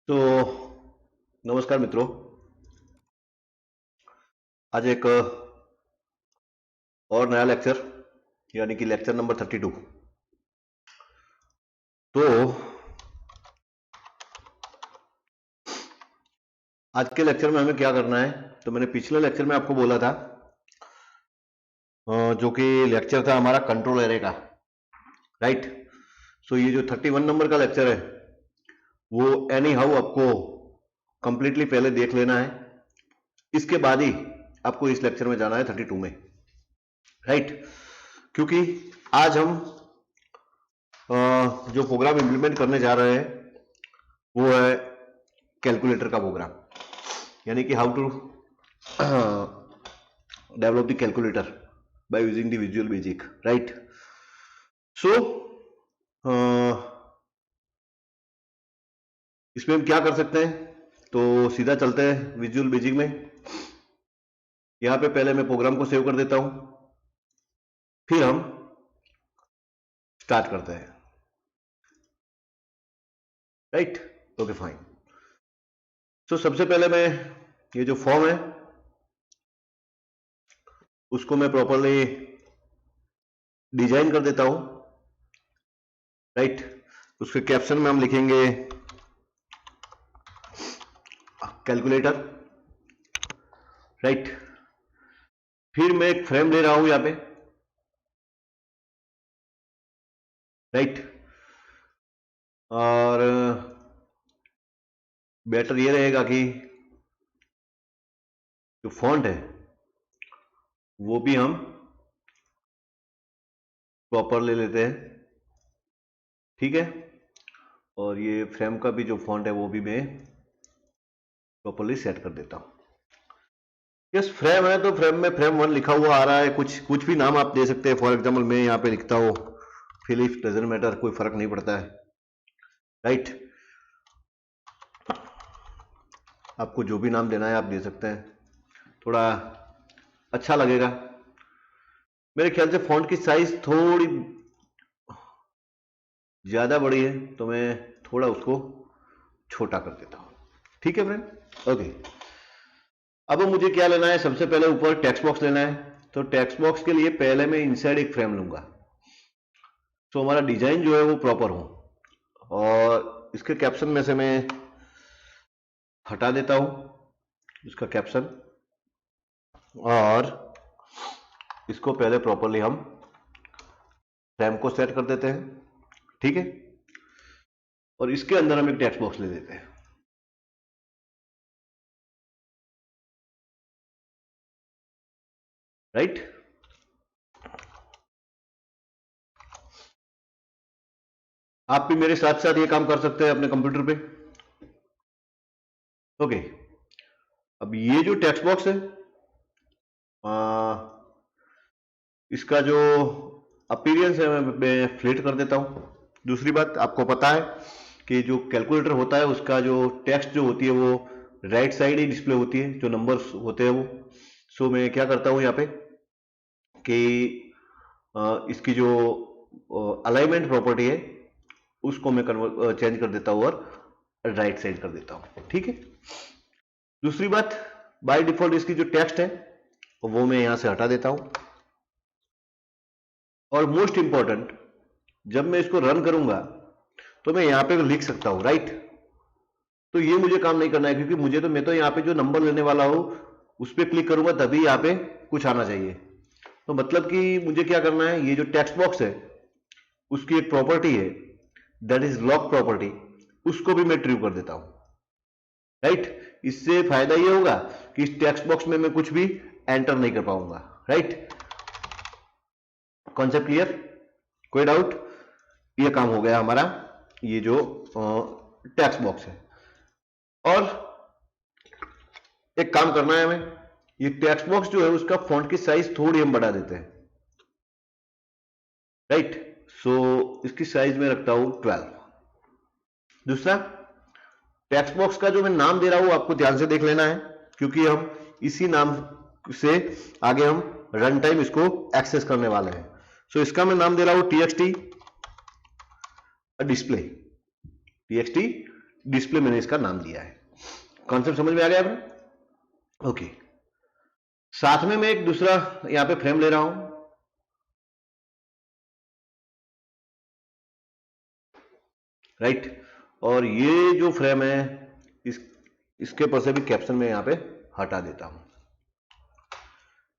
तो नमस्कार मित्रों, आज एक और नया लेक्चर यानी कि लेक्चर नंबर 32। तो आज के लेक्चर में हमें क्या करना है, तो मैंने पिछले लेक्चर में आपको बोला था जो कि लेक्चर था हमारा कंट्रोल एरे का, राइट। सो ये जो 31 नंबर का लेक्चर है वो एनी हाउ आपको कंप्लीटली पहले देख लेना है, इसके बाद ही आपको इस लेक्चर में जाना है 32 में, राइट। क्योंकि आज हम जो प्रोग्राम इंप्लीमेंट करने जा रहे हैं वो है कैलकुलेटर का प्रोग्राम, यानी कि how to develop the calculator by using the Visual Basic, right. So इसमें हम क्या कर सकते हैं, तो सीधा चलते हैं विजुअल बेसिक में। यहां पे पहले मैं प्रोग्राम को सेव कर देता हूं, फिर हम स्टार्ट करते हैं, राइट। Okay fine. तो सबसे पहले मैं ये जो फॉर्म है उसको मैं प्रॉपरली डिजाइन कर देता हूं, राइट। उसके कैप्शन में हम लिखेंगे कैलकुलेटर, राइट। फिर मैं एक फ्रेम ले रहा हूं यहां पे, राइट। और बेटर ये रहेगा कि जो फॉन्ट है वो भी हम प्रॉपर ले लेते हैं, ठीक है। और ये फ्रेम का भी जो फॉन्ट है वो भी मैं प्रॉपरली सेट कर देता हूं। यस, फ्रेम है तो फ्रेम में फ्रेम 1 लिखा हुआ आ रहा है, कुछ भी नाम आप दे सकते हैं। फॉर एग्जांपल मैं यहाँ पे लिखता हूँ फिलिप्स, डजंट मैटर, कोई फर्क नहीं पड़ता है, राइट। आपको जो भी नाम देना है आप दे सकते हैं, थोड़ा अच्छा लगेगा। मेरे ख्याल से फॉन्ट की साइज थोड़ी ज्यादा बड़ी है तो मैं थोड़ा उसको छोटा कर देता हूं, ठीक है फ्रेंड। ओके, अब मुझे क्या लेना है, सबसे पहले ऊपर टेक्स्ट बॉक्स लेना है। तो टेक्स्ट बॉक्स के लिए पहले मैं इनसाइड एक फ्रेम लूंगा, तो हमारा डिजाइन जो है वो प्रॉपर हो। और इसके कैप्शन में से मैं हटा देता हूं इसका कैप्शन, और इसको पहले प्रॉपरली हम फ्रेम को सेट कर देते हैं, ठीक है। और इसके अंदर हम एक टेक्स्ट बॉक्स ले देते हैं, राइट। आप भी मेरे साथ साथ ये काम कर सकते हैं अपने कंप्यूटर पे, ओके। अब ये जो टेक्स्ट बॉक्स है इसका जो अपीयरेंस है मैं फ्लिट कर देता हूं। दूसरी बात, आपको पता है कि जो कैलकुलेटर होता है उसका जो टेक्स्ट जो होती है वो राइट साइड ही डिस्प्ले होती है, जो नंबर्स होते हैं वो। सो मैं क्या करता हूं यहाँ पे कि इसकी जो अलाइनमेंट प्रॉपर्टी है उसको मैं चेंज कर देता हूं और राइट साइड कर देता हूं, ठीक है। दूसरी बात, बाय डिफॉल्ट इसकी जो टेक्स्ट है वो मैं यहां से हटा देता हूं। और मोस्ट इंपॉर्टेंट, जब मैं इसको रन करूंगा तो मैं यहां पे लिख सकता हूं, राइट। तो ये मुझे काम नहीं करना है, क्योंकि मैं तो यहाँ पे जो नंबर लेने वाला हूं उस पर क्लिक करूंगा तभी यहाँ पे कुछ आना चाहिए। तो मतलब कि मुझे क्या करना है, ये जो टेक्स्ट बॉक्स है उसकी एक प्रॉपर्टी है दैट इज लॉक प्रॉपर्टी, उसको भी मैं ट्रू कर देता हूं, राइट। इससे फायदा ये होगा कि इस टेक्स्ट बॉक्स में मैं कुछ भी एंटर नहीं कर पाऊंगा, राइट। Concept clear? कोई डाउट? ये काम हो गया हमारा, ये जो टेक्स्ट बॉक्स है। और एक काम करना है हमें, ये टेक्स्ट बॉक्स जो है उसका फॉन्ट की साइज थोड़ी हम बढ़ा देते हैं, राइट। सो इसकी साइज में रखता हूं 12। दूसरा, टेक्स्ट बॉक्स का जो मैं नाम दे रहा हूं आपको ध्यान से देख लेना है, क्योंकि हम इसी नाम से आगे हम रन टाइम इसको एक्सेस करने वाले हैं। सो इसका मैं नाम दे रहा हूं txt डिस्प्ले, txt डिस्प्ले मैंने इसका नाम दिया है। कॉन्सेप्ट समझ में आ गया आपको? ओके। साथ में मैं एक दूसरा यहां पे फ्रेम ले रहा हूं, राइट। और ये जो फ्रेम है इसके ऊपर से भी कैप्शन में यहां पे हटा देता हूं।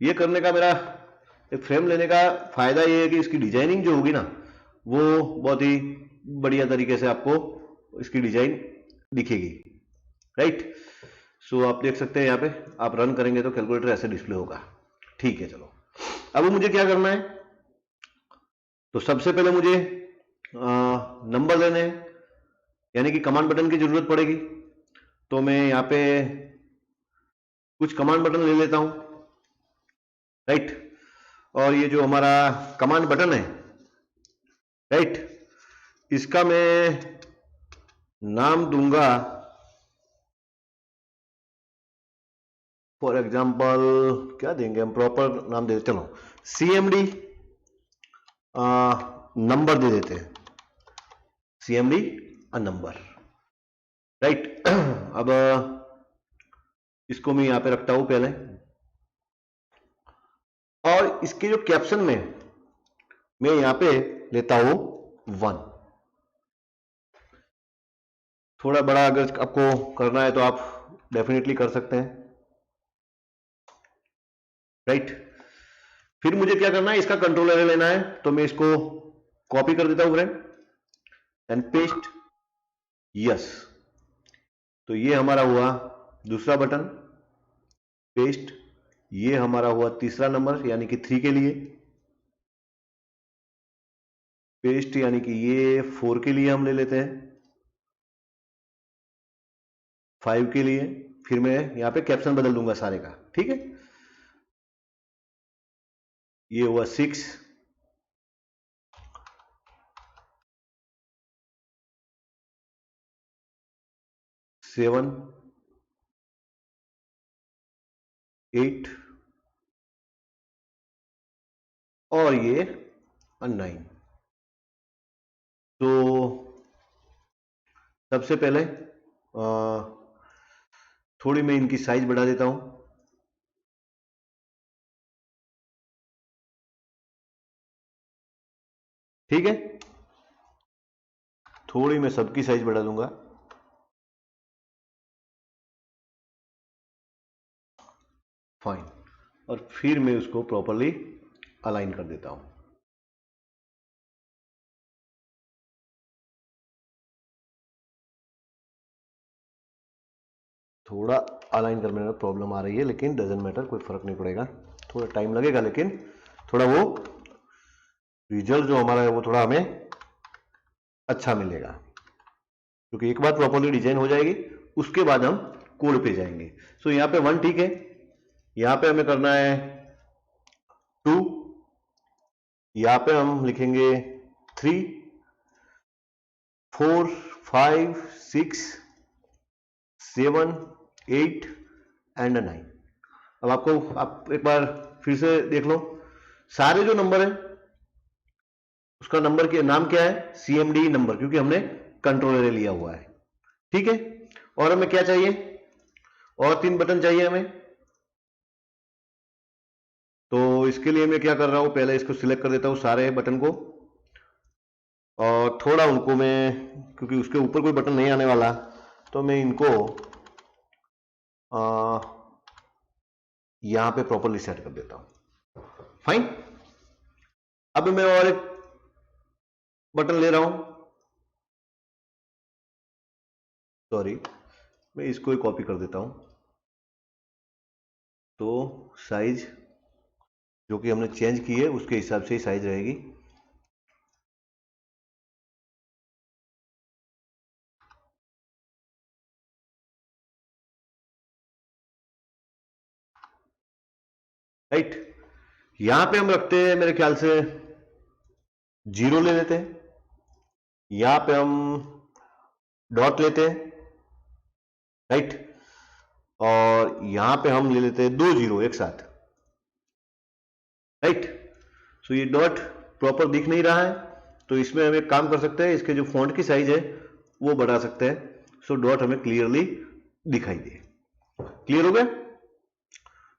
ये करने का मेरा एक फ्रेम लेने का फायदा ये है कि इसकी डिजाइनिंग जो होगी ना वो बहुत ही बढ़िया तरीके से आपको इसकी डिजाइन दिखेगी, राइट। सो आप देख सकते हैं यहाँ पे आप रन करेंगे तो कैलकुलेटर ऐसे डिस्प्ले होगा। ठीक है, चलो अब मुझे क्या करना है, तो सबसे पहले मुझे नंबर देने हैं, यानी कि कमांड बटन की जरूरत पड़ेगी। तो मैं यहाँ पे कुछ कमांड बटन ले लेता हूं, राइट। और ये जो हमारा कमांड बटन है, राइट, इसका मैं नाम दूंगा फॉर एग्जांपल, क्या देंगे हम, प्रॉपर नाम दे देते, चलो CMD नंबर दे देते हैं, CMD नंबर, राइट। अब इसको मैं यहां पे रखता हूं पहले, और इसके जो कैप्शन में मैं यहां पे लेता हूं 1। थोड़ा बड़ा अगर आपको करना है तो आप डेफिनेटली कर सकते हैं, राइट। फिर मुझे क्या करना है, इसका कंट्रोल एरिया लेना है, तो मैं इसको कॉपी कर देता हूं फ्रेंड एंड पेस्ट, यस। तो ये हमारा हुआ दूसरा बटन, पेस्ट। ये हमारा हुआ तीसरा नंबर यानी कि 3 के लिए, पेस्ट, यानी कि ये 4 के लिए हम ले लेते हैं, 5 के लिए। फिर मैं यहां पे कैप्शन बदल दूंगा सारे का, ठीक है। ये हुआ 6, 7, 8 और ये 9। तो सबसे पहले थोड़ी मैं इनकी साइज बढ़ा देता हूं, ठीक है। थोड़ी मैं सबकी साइज बढ़ा दूंगा, फाइन। और फिर मैं उसको प्रॉपर्ली अलाइन कर देता हूं। थोड़ा अलाइन करने में प्रॉब्लम आ रही है, लेकिन डजंट मैटर, कोई फर्क नहीं पड़ेगा। थोड़ा टाइम लगेगा, लेकिन थोड़ा वो रिजल्ट जो हमारा है वो थोड़ा हमें अच्छा मिलेगा, क्योंकि एक बार प्रॉपर्ली डिजाइन हो जाएगी उसके बाद हम कोड पे जाएंगे। सो यहाँ पे 1 ठीक है, यहाँ पे हमें करना है 2, यहाँ पे हम लिखेंगे 3, 4, 5, 6, 7, 8 एंड 9। अब आप एक बार फिर से देख लो, सारे जो नंबर है उसका नंबर के नाम क्या है, CMD नंबर, क्योंकि हमने कंट्रोल एरिया लिया हुआ है, ठीक है। और हमें क्या चाहिए, और 3 बटन चाहिए हमें। तो इसके लिए मैं क्या कर रहा हूं, पहले इसको सिलेक्ट कर देता हूं सारे बटन को, और थोड़ा उनको मैं, क्योंकि उसके ऊपर कोई बटन नहीं आने वाला, तो मैं इनको यहां पे प्रॉपर्ली सेट कर देता हूं, फाइन। अब मैं और एक बटन ले रहा हूं, सॉरी, मैं इसको ही कॉपी कर देता हूं। तो साइज जो कि हमने चेंज की है उसके हिसाब से ही साइज रहेगी, राइट। यहां पे हम रखते हैं मेरे ख्याल से 0 ले लेते हैं, यहां पे हम डॉट लेते हैं, राइट। और यहां पे हम ले लेते हैं 2 0 एक साथ, राइट। सो ये डॉट प्रॉपर दिख नहीं रहा है, तो इसमें हम एक काम कर सकते हैं, इसके जो फॉन्ट की साइज है वो बढ़ा सकते हैं। सो डॉट हमें क्लियरली दिखाई दे। क्लियर हो गया?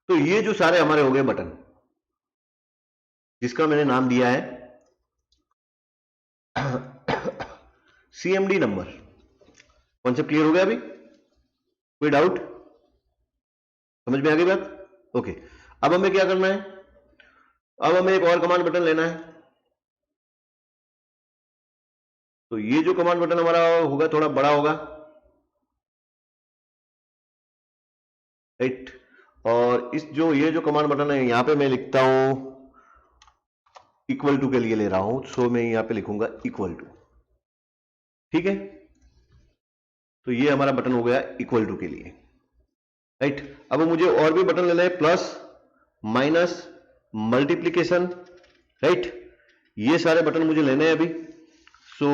तो ये जो सारे हमारे हो गए बटन, जिसका मैंने नाम दिया है CMD नंबर। कॉन्सेप्ट क्लियर हो गया? अभी कोई डाउट? समझ में आ गई बात? ओके। अब हमें क्या करना है? अब हमें एक और कमांड बटन लेना है। तो ये जो कमांड बटन हमारा होगा थोड़ा बड़ा होगा, राइट। और इस जो ये जो कमांड बटन है यहां पे मैं लिखता हूं इक्वल टू के लिए ले रहा हूं, सो मैं यहां पे लिखूंगा इक्वल टू। ठीक है, तो ये हमारा बटन हो गया इक्वल टू के लिए, राइट। अब मुझे और भी बटन लेना है, प्लस, माइनस, मल्टीप्लीकेशन, राइट। ये सारे बटन मुझे लेने हैं अभी। सो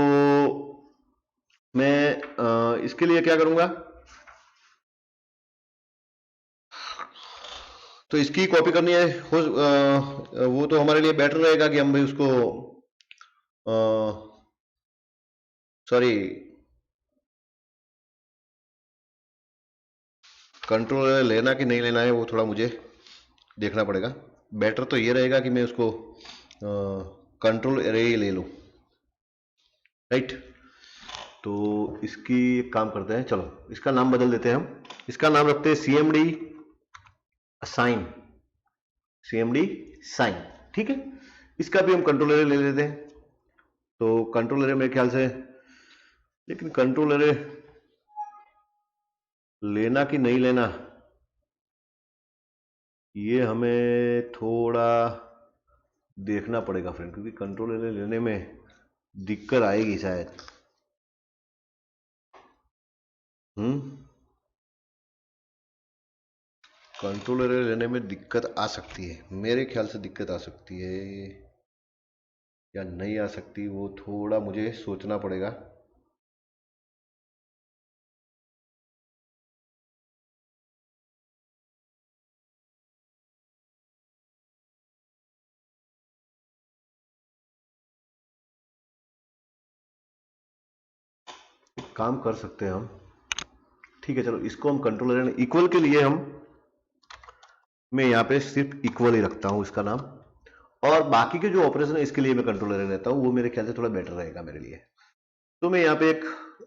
मैं इसके लिए क्या करूंगा, तो इसकी कॉपी करनी है वो तो हमारे लिए बेटर रहेगा कि हम भाई उसको सॉरी कंट्रोल लेना कि नहीं लेना है वो थोड़ा मुझे देखना पड़ेगा। बेटर तो ये रहेगा कि मैं उसको कंट्रोल एरे ही ले लूं, राइट। तो इसकी एक काम करते हैं, चलो इसका नाम बदल देते हैं हम। इसका नाम रखते हैं CMD साइन, CMD साइन, ठीक है। इसका भी हम कंट्रोल एरे ले लेते हैं। तो कंट्रोल एरे मेरे ख्याल से, लेकिन कंट्रोल एरे लेना कि नहीं लेना ये हमें थोड़ा देखना पड़ेगा फ्रेंड, क्योंकि कंट्रोल एरे लेने में दिक्कत आएगी शायद। कंट्रोल एरे लेने में दिक्कत आ सकती है, मेरे ख्याल से दिक्कत आ सकती है या नहीं आ सकती, वो थोड़ा मुझे सोचना पड़ेगा। काम कर सकते हैं हम, ठीक है। चलो इसको हम कंट्रोल एरे इक्वल के लिए मैं यहाँ पे सिर्फ इक्वल ही रखता हूँ इसका नाम, और बाकी के जो ऑपरेशन है इसके लिए मैं कंट्रोल एरे लेता हूँ, वो मेरे ख्याल से थोड़ा बेटर रहेगा मेरे लिए। तो मैं यहाँ पे एक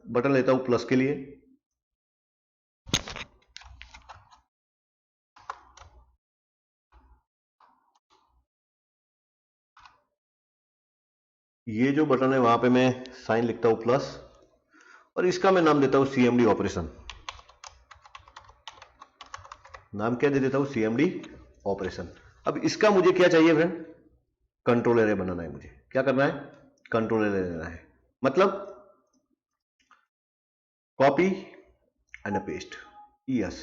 बटन लेता हूँ प्लस के लिए। ये जो बटन है वहां पे मैं साइन लिखता हूं प्लस, और इसका मैं नाम देता हूं CMD ऑपरेशन। नाम क्या दे देता हूं? CMD operation. अब इसका मुझे क्या चाहिए फ्रेंड? कंट्रोल एरे बनाना है मुझे। क्या करना है? कंट्रोल एरे लेना है। मतलब कॉपी एंड पेस्ट, यस।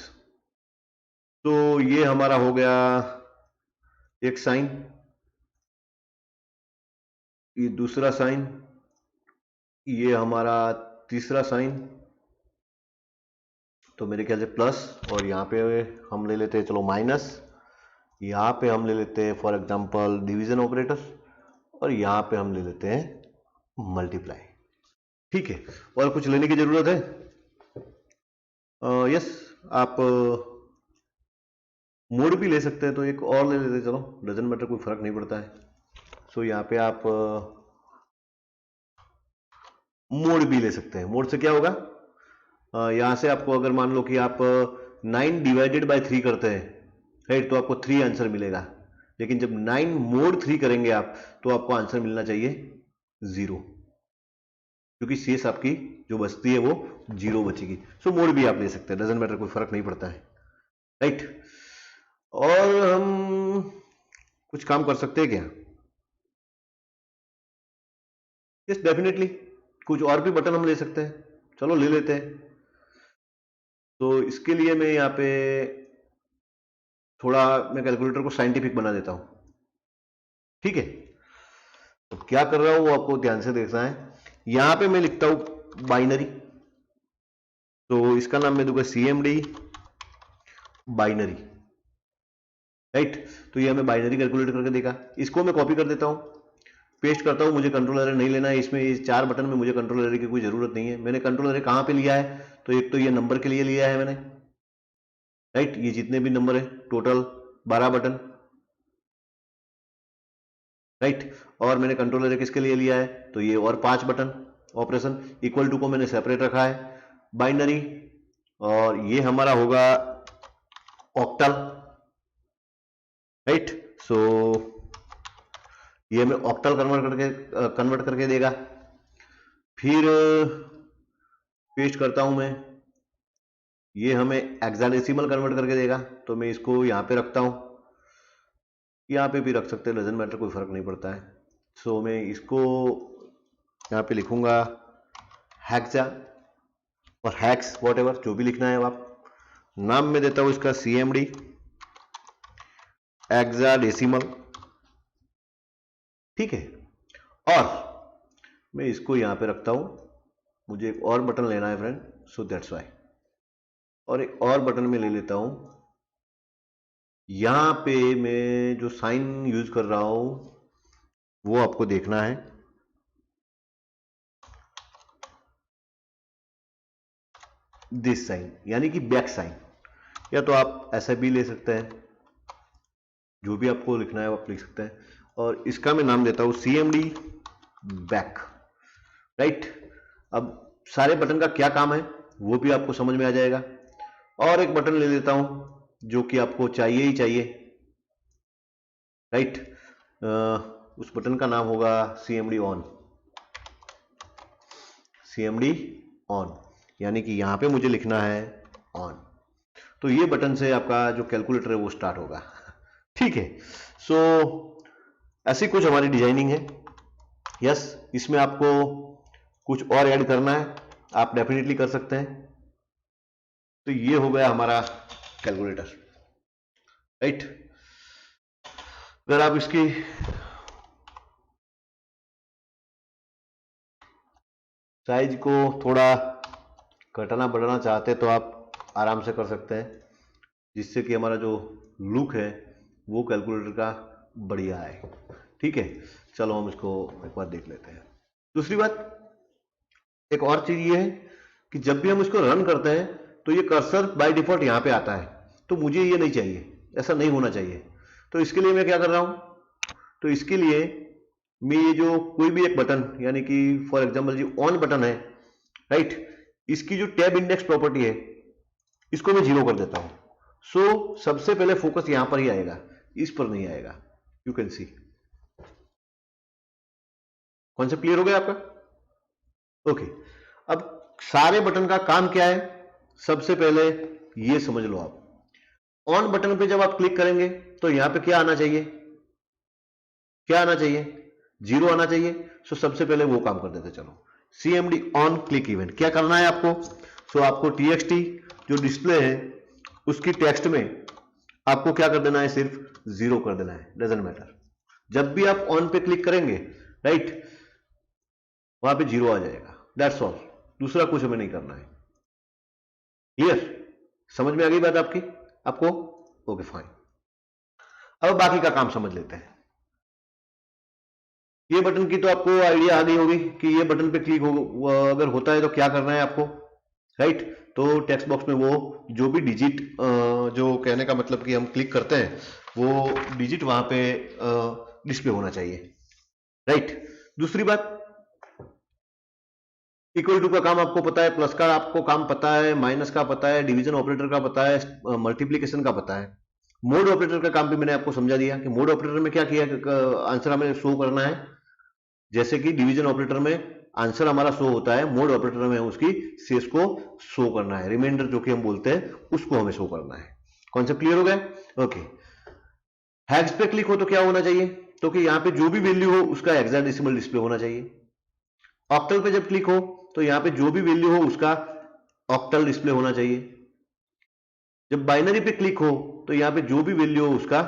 तो ये हमारा हो गया एक साइन, ये दूसरा साइन, ये हमारा तीसरा साइन। तो मेरे ख्याल से प्लस, और यहाँ पे हम ले लेते हैं चलो माइनस, यहाँ पे हम ले लेते हैं फॉर एग्जांपल डिवीजन ऑपरेटर, और यहाँ पे हम ले लेते हैं मल्टीप्लाई, ठीक है। और कुछ लेने की जरूरत है? यस, आप मोड भी ले सकते हैं, तो एक और ले लेते हैं, चलो डजंट मैटर, कोई फर्क नहीं पड़ता है। सो यहाँ पे आप मोड भी ले सकते हैं। मोड से क्या होगा, यहाँ से आपको अगर मान लो कि आप 9 डिवाइडेड बाय 3 करते हैं, राइट, तो आपको 3 आंसर मिलेगा। लेकिन जब 9 मोड 3 करेंगे आप, तो आपको आंसर मिलना चाहिए 0, क्योंकि शेष आपकी जो बचती है वो 0 बचेगी। सो मोड भी आप ले सकते हैं, डजंट मैटर, कोई फर्क नहीं पड़ता है, राइट। और हम कुछ काम कर सकते हैं क्या? यस डेफिनेटली, कुछ और भी बटन हम ले सकते हैं, चलो ले लेते हैं। तो इसके लिए मैं यहाँ पे थोड़ा मैं कैलकुलेटर को साइंटिफिक बना देता हूं, ठीक है। तो क्या कर रहा हूं वो आपको ध्यान से देखना है। यहां पे मैं लिखता हूं बाइनरी, तो इसका नाम मैं दूंगा CMD बाइनरी, राइट। तो ये हमें बाइनरी कैलकुलेट करके देगा। इसको मैं कॉपी कर देता हूं, पेस्ट करता हूं, मुझे कंट्रोल एरे नहीं लेना है इसमें, इस 4 बटन में मुझे कंट्रोल एरे की कोई जरूरत नहीं है। मैंने कंट्रोल एरे कहां पे लिया है, तो एक तो ये नंबर के लिए लिया है मैंने, राइट, ये जितने भी नंबर है टोटल 12 बटन, राइट, और मैंने कंट्रोल एरे किसके लिए लिया है, तो ये और 5 बटन ऑपरेशन। इक्वल टू को मैंने सेपरेट रखा है, बाइनरी, और ये हमारा होगा ऑक्टल, राइट। सो ये हमें ऑक्टल कन्वर्ट करके देगा। फिर पेस्ट करता हूं मैं, ये हमें हेक्साडेसिमल कन्वर्ट करके देगा, तो मैं इसको यहां पे रखता हूं, यहां पे भी रख सकते हैं, डजंट मैटर, कोई फर्क नहीं पड़ता है। सो मैं इसको यहां पे लिखूंगा हेक्सा और हैक्स, वॉट एवर जो भी लिखना है आप। नाम में देता हूं इसका CMD हेक्साडेसिमल, ठीक है। और मैं इसको यहां पे रखता हूं, मुझे एक और बटन लेना है फ्रेंड, सो दैट्स वाई, और एक और बटन में ले लेता हूं। यहां पे मैं जो साइन यूज कर रहा हूं वो आपको देखना है, दिस साइन, यानी कि बैक साइन, या तो आप ऐसा भी ले सकते हैं, जो भी आपको लिखना है वो आप लिख सकते हैं। और इसका मैं नाम देता हूं CMD बैक, राइट। अब सारे बटन का क्या काम है वो भी आपको समझ में आ जाएगा। और एक बटन ले लेता हूं जो कि आपको चाहिए ही चाहिए, राइट। उस बटन का नाम होगा CMD ऑन, CMD ऑन, यानी कि यहां पे मुझे लिखना है ऑन। तो ये बटन से आपका जो कैलकुलेटर है वो स्टार्ट होगा, ठीक है। सो ऐसी कुछ हमारी डिजाइनिंग है। यस, इसमें आपको कुछ और ऐड करना है, आप डेफिनेटली कर सकते हैं। तो ये हो गया हमारा कैलकुलेटर, राइट। अगर आप इसकी साइज को थोड़ा घटाना बढ़ाना चाहते हैं तो आप आराम से कर सकते हैं, जिससे कि हमारा जो लुक है वो कैलकुलेटर का बढ़िया है, ठीक है। चलो हम इसको एक बार देख लेते हैं। दूसरी बात, एक और चीज ये है कि जब भी हम इसको रन करते हैं तो ये कर्सर बाय डिफॉल्ट यहाँ पे आता है, तो मुझे ये नहीं चाहिए, ऐसा नहीं होना चाहिए। तो इसके लिए मैं क्या कर रहा हूं, तो इसके लिए मैं ये जो कोई भी एक बटन, यानी कि फॉर एग्जांपल जो ऑन बटन है, राइट, इसकी जो टैब इंडेक्स प्रॉपर्टी है इसको मैं 0 कर देता हूं। सो सबसे पहले फोकस यहां पर ही आएगा, इस पर नहीं आएगा। You can see, concept clear हो गया आपका? ओके। अब सारे बटन का काम क्या है, सबसे पहले ये समझ लो आप। ऑन बटन पे जब आप क्लिक करेंगे तो यहां पे क्या आना चाहिए, क्या आना चाहिए, 0 आना चाहिए। सो सबसे पहले वो काम कर देते चलो, CMD ऑन क्लिक इवेंट। क्या करना है आपको, सो आपको TXT जो डिस्प्ले है उसकी टेक्स्ट में आपको क्या कर देना है, सिर्फ 0 कर देना है, डजंट मैटर। जब भी आप ऑन पे क्लिक करेंगे, राइट, वहां पे 0 आ जाएगा, दैट्स ऑल। दूसरा कुछ हमें नहीं करना है। क्लियर, समझ में आ गई बात आपकी, आपको? Okay fine. अब बाकी का काम समझ लेते हैं। ये बटन की तो आपको आइडिया आ गई होगी कि ये बटन पे क्लिक हो अगर होता है तो क्या करना है आपको, राइट। तो टेक्स्ट बॉक्स में वो जो भी डिजिट, जो कहने का मतलब कि हम क्लिक करते हैं वो डिजिट वहां पे डिस्प्ले होना चाहिए, राइट। दूसरी बात, इक्वल टू का काम आपको पता है, प्लस का आपको काम पता है, माइनस का पता है, डिवीजन ऑपरेटर का पता है, मल्टीप्लीकेशन का पता है। मोड ऑपरेटर का काम भी मैंने आपको समझा दिया कि मोड ऑपरेटर में क्या किया, आंसर हमें शो करना है। जैसे कि डिवीजन ऑपरेटर में आंसर हमारा शो होता है, मोड ऑपरेटर में उसकी शेष को शो करना है, रिमाइंडर जो कि हम बोलते हैं उसको हमें शो करना है। कॉन्सेप्ट क्लियर हो गया? ओके। हैश पे क्लिक हो तो क्या होना चाहिए, तो कि यहां पे जो भी वैल्यू हो उसका हेक्साडेसिमल डिस्प्ले होना चाहिए। ऑक्टल पे जब क्लिक हो तो यहां पे जो भी वैल्यू हो उसका ऑक्टल डिस्प्ले होना चाहिए। जब बाइनरी पे क्लिक हो तो यहां पे जो भी वैल्यू हो उसका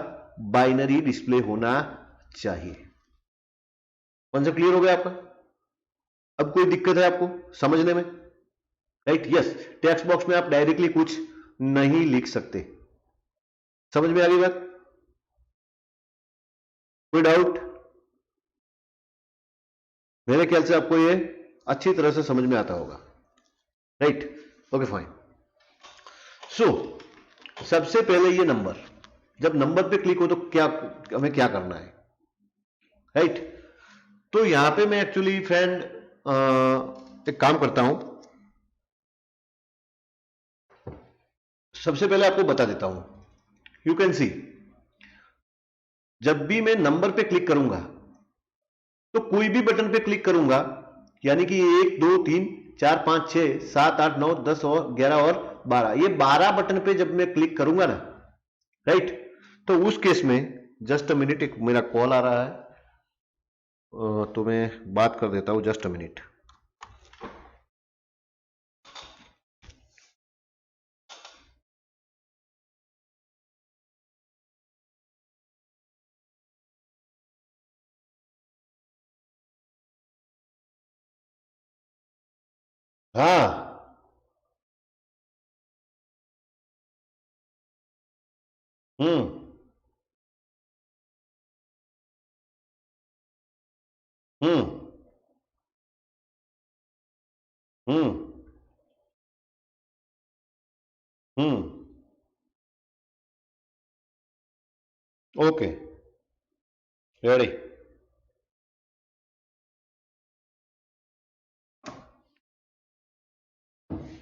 बाइनरी डिस्प्ले होना चाहिए। कॉन्सेप्ट क्लियर हो गया आपका? अब कोई दिक्कत है आपको समझने में, राइट? यस, टेक्स्ट बॉक्स में आप डायरेक्टली कुछ नहीं लिख सकते। समझ में आ गई बात? कोई डाउट? मेरे ख्याल से आपको ये अच्छी तरह से समझ में आता होगा, राइट? Okay fine. सो सबसे पहले ये नंबर, जब नंबर पे क्लिक हो तो क्या हमें क्या करना है, राइट? तो यहां पे मैं एक्चुअली फ्रेंड एक काम करता हूं, सबसे पहले आपको बता देता हूं। यू कैन सी, जब भी मैं नंबर पे क्लिक करूंगा तो कोई भी बटन पे क्लिक करूंगा, यानी कि 1 2 3 4 5 6 7 8 9 10 और 11 और 12, ये 12 बटन पे जब मैं क्लिक करूंगा ना, राइट, तो उस केस में जस्ट अ मिनट, एक मेरा कॉल आ रहा है, तो मैं बात कर देता हूं, जस्ट अ मिनट। हाँ। Hmm. Hmm. Hmm. Hmm. Okay, ready.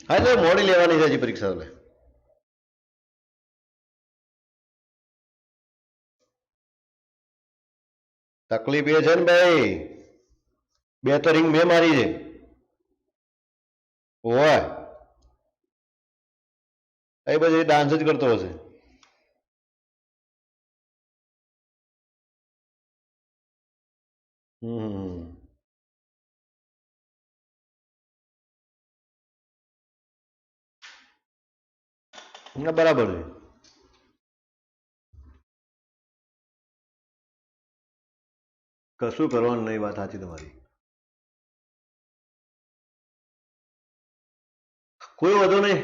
હા એટલે મોડી લેવાની છે હજી પરીક્ષા એટલે તકલીફ એ છે ને ભાઈ, બે તો રિંગ મેં મારી છે. ઓય એ પછી ડાન્સ જ કરતો હશે. હમ. ના બરાબર છે. કશું કરવાનું નહીં, વાત સાચી તમારી. કોઈ વાંધો નહીં.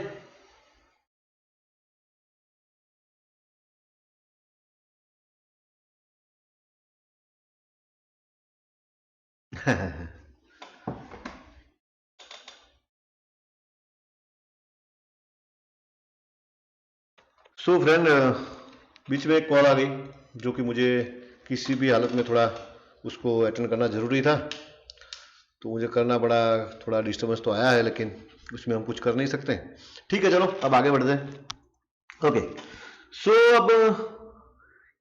सो फ्रेंड, बीच में एक कॉल आ गई जो कि मुझे किसी भी हालत में थोड़ा उसको अटेंड करना ज़रूरी था, तो मुझे करना पड़ा. थोड़ा डिस्टर्बेंस तो आया है लेकिन उसमें हम कुछ कर नहीं सकते. ठीक है, चलो अब आगे बढ़ते हैं. ओके. सो अब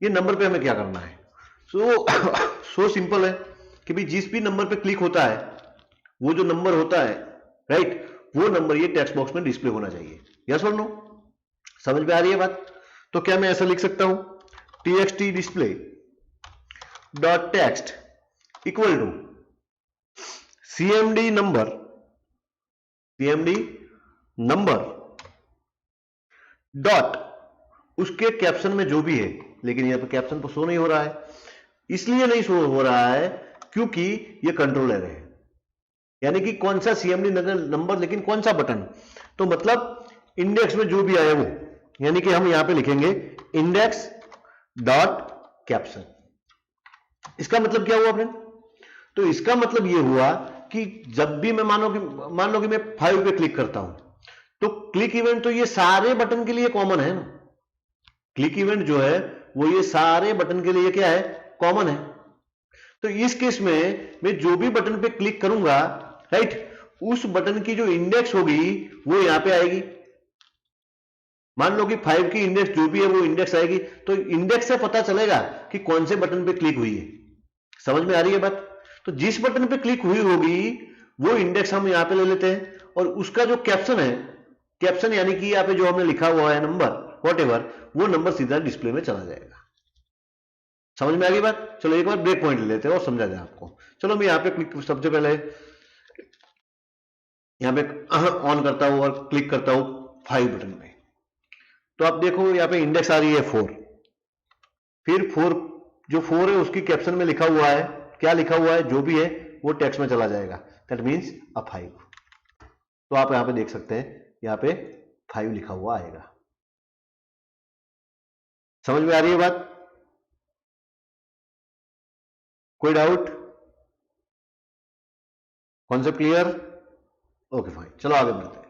ये नंबर पे हमें क्या करना है? सो सिंपल है कि भाई जिस भी नंबर पे क्लिक होता है, वो जो नंबर होता है, राइट, वो नंबर ये टेक्स्ट बॉक्स में डिस्प्ले होना चाहिए. यस और नो? समझ में आ रही है बात? तो क्या मैं ऐसा लिख सकता हूं, txt display dot text equal to cmd number dot उसके कैप्शन में जो भी है, लेकिन यहां पर कैप्शन तो शो नहीं हो रहा है. इसलिए नहीं शो हो रहा है क्योंकि ये कंट्रोल एरर है. यानी कि कौन सा सीएमडी नंबर, लेकिन कौन सा बटन, तो मतलब इंडेक्स में जो भी आया वो, यानी कि हम यहां पे लिखेंगे इंडेक्स डॉट कैप्शन. इसका मतलब क्या हुआ फ्रेंड? तो इसका मतलब ये हुआ कि जब भी मैं मान लो कि मैं 5 पे क्लिक करता हूं, तो क्लिक इवेंट तो ये सारे बटन के लिए कॉमन है ना. क्लिक इवेंट जो है वो ये सारे बटन के लिए क्या है, कॉमन है. तो इस केस में मैं जो भी बटन पे क्लिक करूंगा, राइट, उस बटन की जो इंडेक्स होगी वो यहां पे आएगी. मान लो कि 5 की इंडेक्स जो भी है वो इंडेक्स आएगी, तो इंडेक्स से पता चलेगा कि कौन से बटन पे क्लिक हुई है. समझ में आ रही है बात? तो जिस बटन पे क्लिक हुई होगी वो इंडेक्स हम यहां पे ले लेते हैं, और उसका जो कैप्शन है, कैप्शन यानी कि यहाँ पे जो हमने लिखा हुआ है नंबर वॉट, वो नंबर सीधा डिस्प्ले में चला जाएगा. समझ में आ गई बात? चलो एक बार ब्रेक पॉइंट ले लेते हैं और समझा जाए आपको. चलो मैं यहाँ पे क्लिक, सबसे पहले यहाँ पे ऑन करता हूं और क्लिक करता हूं 5 बटन पे. तो आप देखो यहाँ पे इंडेक्स आ रही है 4. फिर 4, जो 4 है उसकी कैप्शन में लिखा हुआ है, क्या लिखा हुआ है, जो भी है वो टेक्स्ट में चला जाएगा. दैट मीन्स अ 5. तो आप यहाँ पे देख सकते हैं, यहाँ पे 5 लिखा हुआ आएगा. समझ में आ रही है बात? कोई doubt? Concept clear? Okay fine, चलो आगे बढ़ते हैं।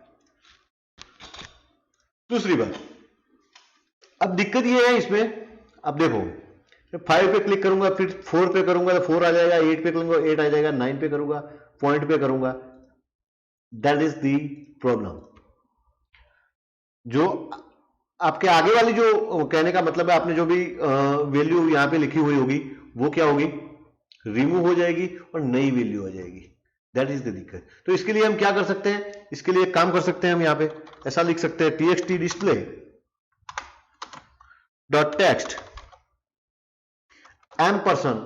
दूसरी बात, अब दिक्कत ये है इसमें, अब देखो 5 पे क्लिक करूंगा, फिर 4 पे करूंगा तो 4 आ जाएगा, 8 पे करूंगा 8 आ जाएगा, 9 पे करूंगा पॉइंट पे करूंगा। That is the problem. जो आपके आगे वाली जो कहने का मतलब है, आपने जो भी वैल्यू यहां पे लिखी हुई होगी वो क्या होगी, रिमूव हो जाएगी और नई वैल्यू आ जाएगी। दैट इज द दिक्कत। तो इसके लिए हम क्या कर सकते हैं, इसके लिए एक काम कर सकते हैं, हम यहां पे ऐसा लिख सकते हैं txt display dot text ampersand,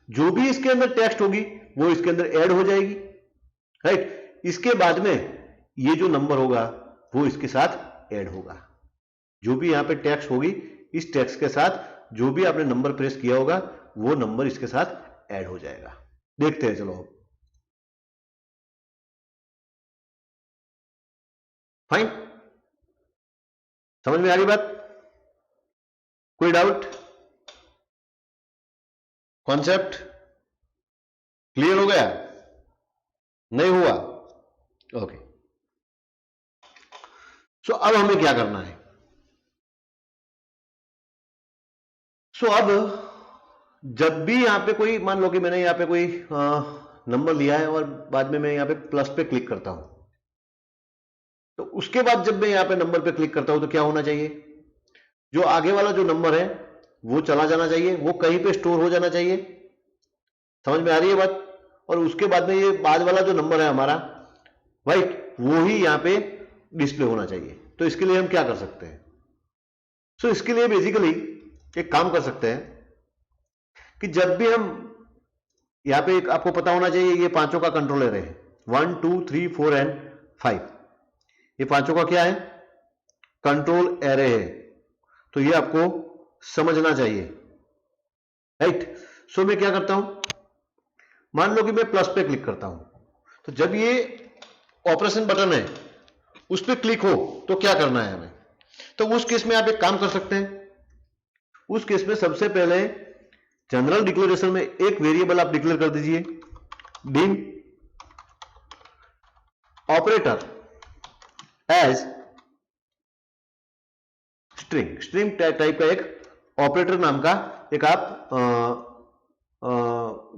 जो भी इसके अंदर टेक्स्ट होगी वो इसके अंदर ऐड हो जाएगी, राइट। इसके बाद में ये जो नंबर होगा वो इसके साथ ऐड होगा। जो भी यहां पे टेक्स्ट होगी, इस टेक्स्ट के साथ जो भी आपने नंबर प्रेस किया होगा वो नंबर इसके साथ ऐड हो जाएगा। देखते हैं, चलो फाइन, समझ में आ रही बात? कोई डाउट? कॉन्सेप्ट क्लियर हो गया? नहीं हुआ? ओके। सो अब हमें क्या करना है? सो अब जब भी यहां पे कोई, मान लो कि मैंने यहां पे कोई नंबर लिया है और बाद में मैं यहां पे प्लस पे क्लिक करता हूं, तो उसके बाद जब मैं यहां पे नंबर पे क्लिक करता हूं तो क्या होना चाहिए, जो आगे वाला जो नंबर है वो चला जाना चाहिए, वो कहीं पे स्टोर हो जाना चाहिए। समझ में आ रही है बात? और उसके बाद में ये बाद वाला जो नंबर है हमारा, राइट, वो ही यहां पे डिस्प्ले होना चाहिए। तो इसके लिए हम क्या कर सकते हैं? सो इसके लिए बेसिकली एक काम कर सकते हैं कि जब भी हम यहां पे, आपको पता होना चाहिए ये पांचों का कंट्रोलर है, 1 2 3 4 एंड 5, ये पांचों का क्या है, कंट्रोल एरे है। तो ये आपको समझना चाहिए, राइट। सो मैं क्या करता हूं, मान लो कि मैं प्लस पे क्लिक करता हूं, तो जब ये ऑपरेशन बटन है उस पर क्लिक हो तो क्या करना है हमें, तो उस केस में आप एक काम कर सकते हैं। उस केस में सबसे पहले जनरल डिक्लेरेशन में एक वेरिएबल आप डिक्लेयर कर दीजिए, dim operator as string, string type का एक ऑपरेटर नाम का एक आप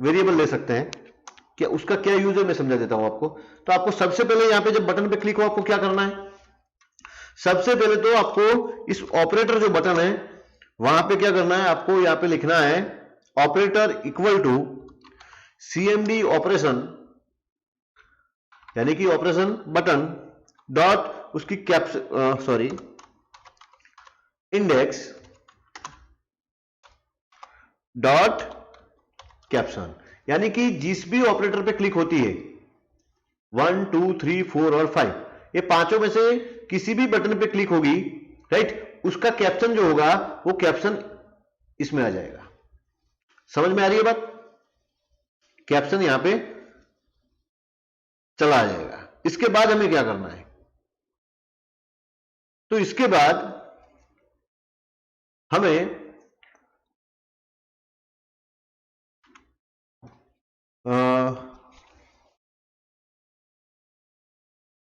वेरिएबल ले सकते हैं। क्या उसका क्या यूज है मैं समझा देता हूं आपको। तो आपको सबसे पहले यहां पे जब बटन पे क्लिक हो आपको क्या करना है, सबसे पहले तो आपको इस ऑपरेटर जो बटन है वहां पे क्या करना है, आपको यहां पे लिखना है operator equal to CMD operation, यानी कि ऑपरेशन बटन डॉट उसकी caps sorry index dot caption, यानी कि जिस भी ऑपरेटर पे क्लिक होती है 1 2 3 4 और 5, ये पांचों में से किसी भी बटन पे क्लिक होगी, राइट, उसका कैप्शन जो होगा वो कैप्शन इसमें आ जाएगा। समझ में आ रही है बात? कैप्शन यहां पे चला आ जाएगा। इसके बाद हमें क्या करना है, तो इसके बाद हमें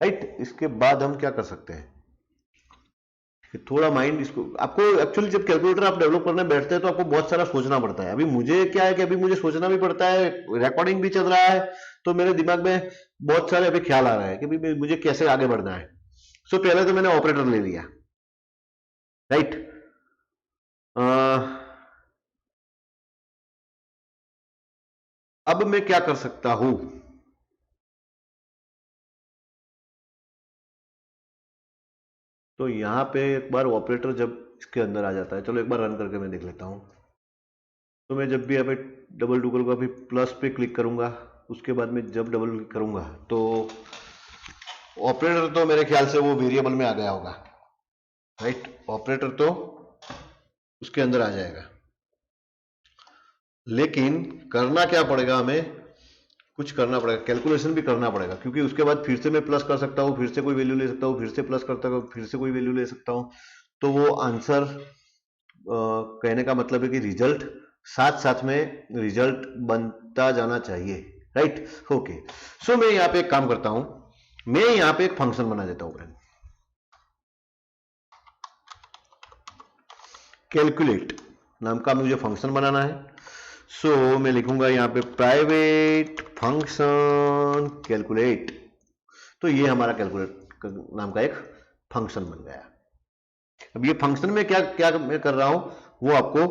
राइट, इसके बाद हम क्या कर सकते हैं कि थोड़ा माइंड इसको, आपको एक्चुअली जब कैलकुलेटर आप डेवलप करने बैठते हैं तो आपको बहुत सारा सोचना पड़ता है। अभी मुझे क्या है कि अभी मुझे सोचना भी पड़ता है, रिकॉर्डिंग भी चल रहा है, तो मेरे दिमाग में बहुत सारे अभी ख्याल आ रहा है कि भाई मुझे कैसे आगे बढ़ना है। सो पहले तो मैंने ऑपरेटर ले लिया, राइट। अब मैं क्या कर सकता हूं, तो यहां पे एक बार ऑपरेटर जब इसके अंदर आ जाता है, चलो एक बार रन करके मैं देख लेता हूं। तो मैं जब भी यहाँ पे डबल डुगल का भी प्लस पे क्लिक करूंगा, उसके बाद में जब डबल क्लिक करूंगा तो ऑपरेटर तो मेरे ख्याल से वो वेरिएबल में आ गया होगा, राइट। ऑपरेटर तो उसके अंदर आ जाएगा, लेकिन करना क्या पड़ेगा, हमें कुछ करना पड़ेगा, कैलकुलेशन भी करना पड़ेगा, क्योंकि उसके बाद फिर से मैं प्लस कर सकता हूँ, फिर से कोई वैल्यू ले सकता हूँ, फिर से प्लस करता हूँ, फिर से कोई वैल्यू ले सकता हूँ। तो वो आंसर कहने का मतलब है कि रिजल्ट साथ साथ में रिजल्ट बनता जाना चाहिए, राइट। ओके, सो मैं यहां पे एक काम करता हूं, मैं यहां पे एक फंक्शन बना देता हूं फ्रेंड, कैलकुलेट नाम का मुझे फंक्शन बनाना है। सो मैं लिखूंगा यहां पे प्राइवेट फंक्शन कैलकुलेट, तो ये हमारा कैलकुलेट नाम का एक फंक्शन बन गया। अब ये फंक्शन में क्या क्या मैं कर रहा हूं वो आपको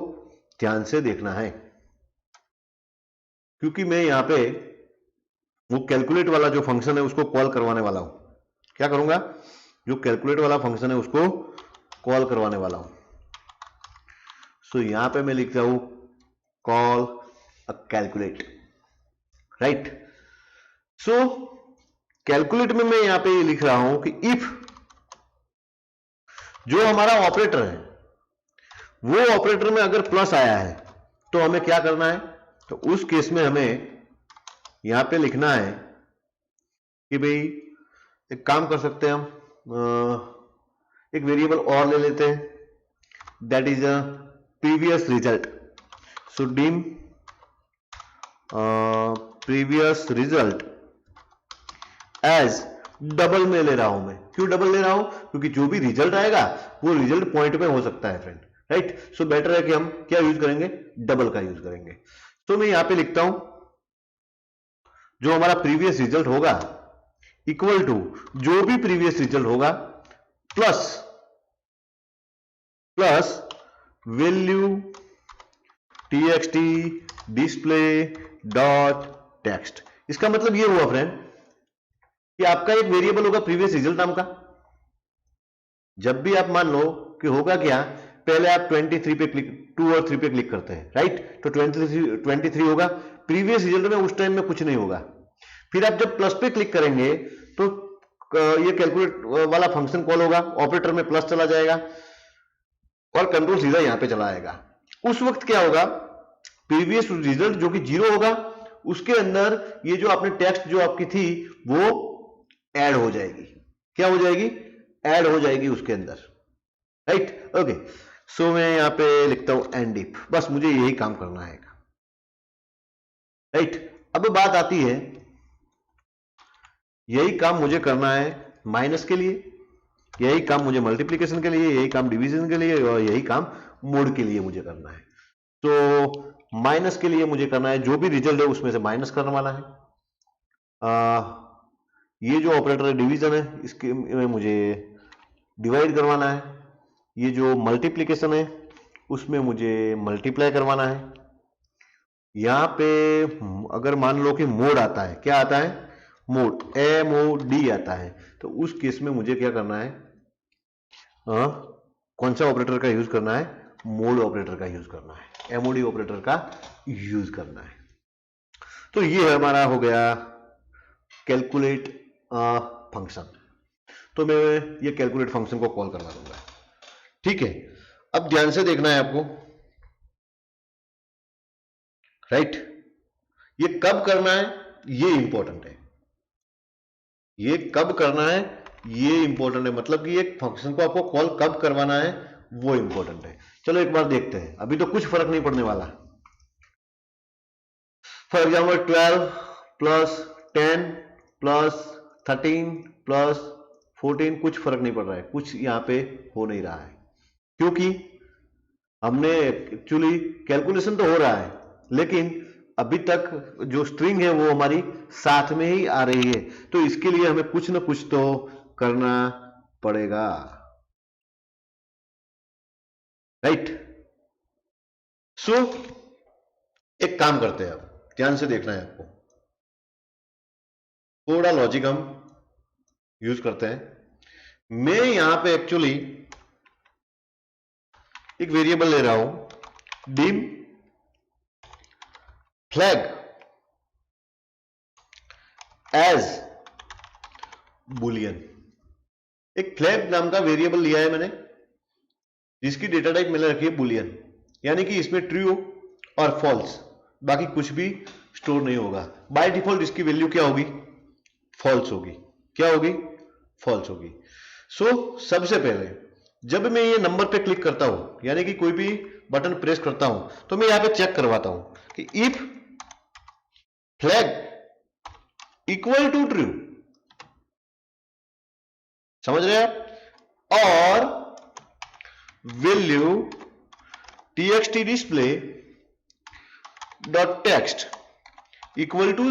ध्यान से देखना है, क्योंकि मैं यहां पे वो कैलकुलेट वाला जो फंक्शन है उसको कॉल करवाने वाला हूं। क्या करूंगा, जो कैलकुलेट वाला फंक्शन है उसको कॉल करवाने वाला हूं। सो यहां पे मैं लिखता हूं कॉल अ कैलकुलेट, राइट। सो कैलकुलेट में मैं यहां पे ये लिख रहा हूं कि इफ जो हमारा ऑपरेटर है वो ऑपरेटर में अगर प्लस आया है तो हमें क्या करना है, तो उस केस में हमें यहां पे लिखना है कि भाई एक काम कर सकते हैं हम, एक वेरिएबल और ले लेते हैं, that is a previous result. So dim previous result as double में ले रहा हूं मैं। क्यों डबल ले रहा हूं, क्योंकि जो भी रिजल्ट आएगा वो रिजल्ट पॉइंट पे हो सकता है फ्रेंड, राइट। सो बेटर है कि हम क्या यूज करेंगे, डबल का यूज करेंगे। तो मैं यहां पे लिखता हूं जो हमारा प्रीवियस रिजल्ट होगा इक्वल टू जो भी प्रीवियस रिजल्ट होगा plus plus value txt display dot text. इसका मतलब ये हुआ फ्रेंड कि आपका एक वेरिएबल होगा प्रीवियस रिजल्ट नाम का। जब भी आप मान लो कि होगा क्या, पहले आप 23 पे क्लिक 2 और 3 पे क्लिक करते हैं, राइट। तो 23 होगा, प्रीवियस रिजल्ट में उस टाइम में कुछ नहीं होगा। फिर आप जब प्लस पे क्लिक करेंगे तो ये कैलकुलेट वाला फंक्शन कॉल होगा, ऑपरेटर में प्लस चला जाएगा और कंट्रोल सीधा यहां पे चला आएगा। उस वक्त क्या होगा, प्रीवियस रिजल्ट जो कि 0 होगा उसके अंदर ये जो आपने टेक्स्ट जो आपकी थी वो ऐड हो जाएगी। क्या हो जाएगी, ऐड हो जाएगी उसके अंदर, राइट। ओके, सो मैं यहां पे लिखता हूं एंड इफ, बस मुझे यही काम करना है, राइट। अब बात आती है, यही काम मुझे करना है माइनस के लिए, यही काम मुझे मल्टीप्लिकेशन के लिए, यही काम डिवीजन के लिए और यही काम मोड के लिए मुझे करना है। तो माइनस के लिए मुझे करना है जो भी रिजल्ट है उसमें से माइनस करने वाला है। ये जो ऑपरेटर है डिवीजन है इसके में मुझे डिवाइड करवाना है। ये जो मल्टीप्लिकेशन है उसमें मुझे मल्टीप्लाई करवाना है। यहां पे अगर मान लो कि मोड आता है, क्या आता है, मोड, MOD आता है, तो उस केस में मुझे क्या करना है, कौन सा ऑपरेटर का यूज करना है, मोड ऑपरेटर का यूज करना है, MOD ऑपरेटर का यूज करना है। तो ये हमारा हो गया कैलकुलेट फंक्शन। तो मैं ये कैलकुलेट फंक्शन को कॉल करवा दूंगा, ठीक है। अब ध्यान से देखना है आपको, राइट। ये कब करना है ये इंपॉर्टेंट है, ये कब करना है ये इंपॉर्टेंट है, मतलब कि एक फंक्शन को आपको कॉल कब करवाना है वो इंपॉर्टेंट है। चलो एक बार देखते हैं, अभी तो कुछ फर्क नहीं पड़ने वाला। For example 12 plus 10 plus 13 plus 14, कुछ फर्क नहीं पड़ रहा है, कुछ यहां पे हो नहीं रहा है, क्योंकि हमने एक्चुअली कैलकुलेशन तो हो रहा है लेकिन अभी तक जो स्ट्रिंग है वो हमारी साथ में ही आ रही है, तो इसके लिए हमें कुछ ना कुछ तो करना पड़ेगा, राइट। सो एक काम करते हैं, अब ध्यान से देखना है आपको, थोड़ा लॉजिक हम यूज करते हैं। मैं यहां पे एक्चुअली एक वेरिएबल ले रहा हूं डिम फ्लैग एज बुलियन। एक फ्लैग नाम का वेरिएबल लिया है मैंने जिसकी डेटा टाइप मैंने रखी है बुलियन, यानी कि इसमें ट्रू और फॉल्स, बाकी कुछ भी स्टोर नहीं होगा। बाय डिफॉल्ट इसकी वैल्यू क्या होगी, फॉल्स होगी। क्या होगी, फॉल्स होगी। सो सबसे पहले जब मैं ये नंबर पे क्लिक करता हूं, यानी कि कोई भी बटन प्रेस करता हूं, तो मैं यहां पे चेक करवाता हूं कि if flag equal to true, समझ रहे आप, और value txt display dot text equal to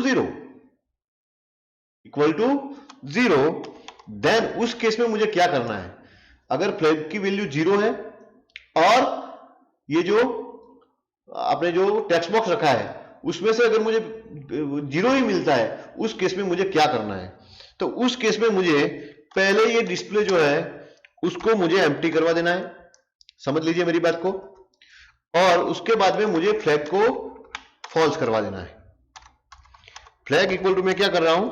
zero, then उस केस में मुझे क्या करना है, अगर फ्लैग की वैल्यू 0 है और ये जो आपने जो टेक्स्ट बॉक्स रखा है उसमें से अगर मुझे 0 ही मिलता है, उस केस में मुझे क्या करना है, तो उस केस में मुझे पहले ये डिस्प्ले जो है उसको मुझे एम्प्टी करवा देना है, समझ लीजिए मेरी बात को, और उसके बाद में मुझे फ्लैग को फॉल्स करवा देना है। फ्लैग इक्वल टू मैं क्या कर रहा हूं,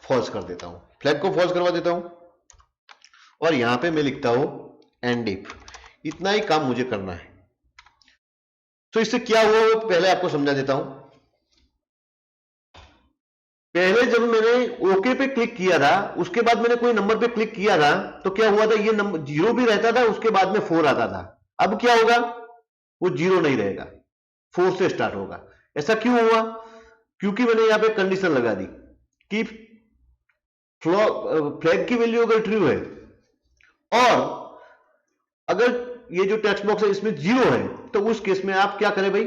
फॉल्स कर देता हूं, फ्लैग को फॉल्स करवा देता हूं, और यहां पे मैं लिखता हूं एंड इफ, इतना ही काम मुझे करना है। तो इससे क्या हुआ वो पहले आपको समझा देता हूं। पहले जब मैंने ओके पे क्लिक किया था, उसके बाद मैंने कोई नंबर पे क्लिक किया था, तो क्या हुआ था, ये नंबर 0 भी रहता था, उसके बाद में 4 आता था। अब क्या होगा, वो 0 नहीं रहेगा, 4 से स्टार्ट होगा। ऐसा क्यों हुआ, क्योंकि मैंने यहां पे कंडीशन लगा दी कि फ्लैग की वैल्यू अगर ट्रू है और अगर ये जो टेक्स्ट बॉक्स है इसमें 0 है, तो उस केस में आप क्या करें भाई,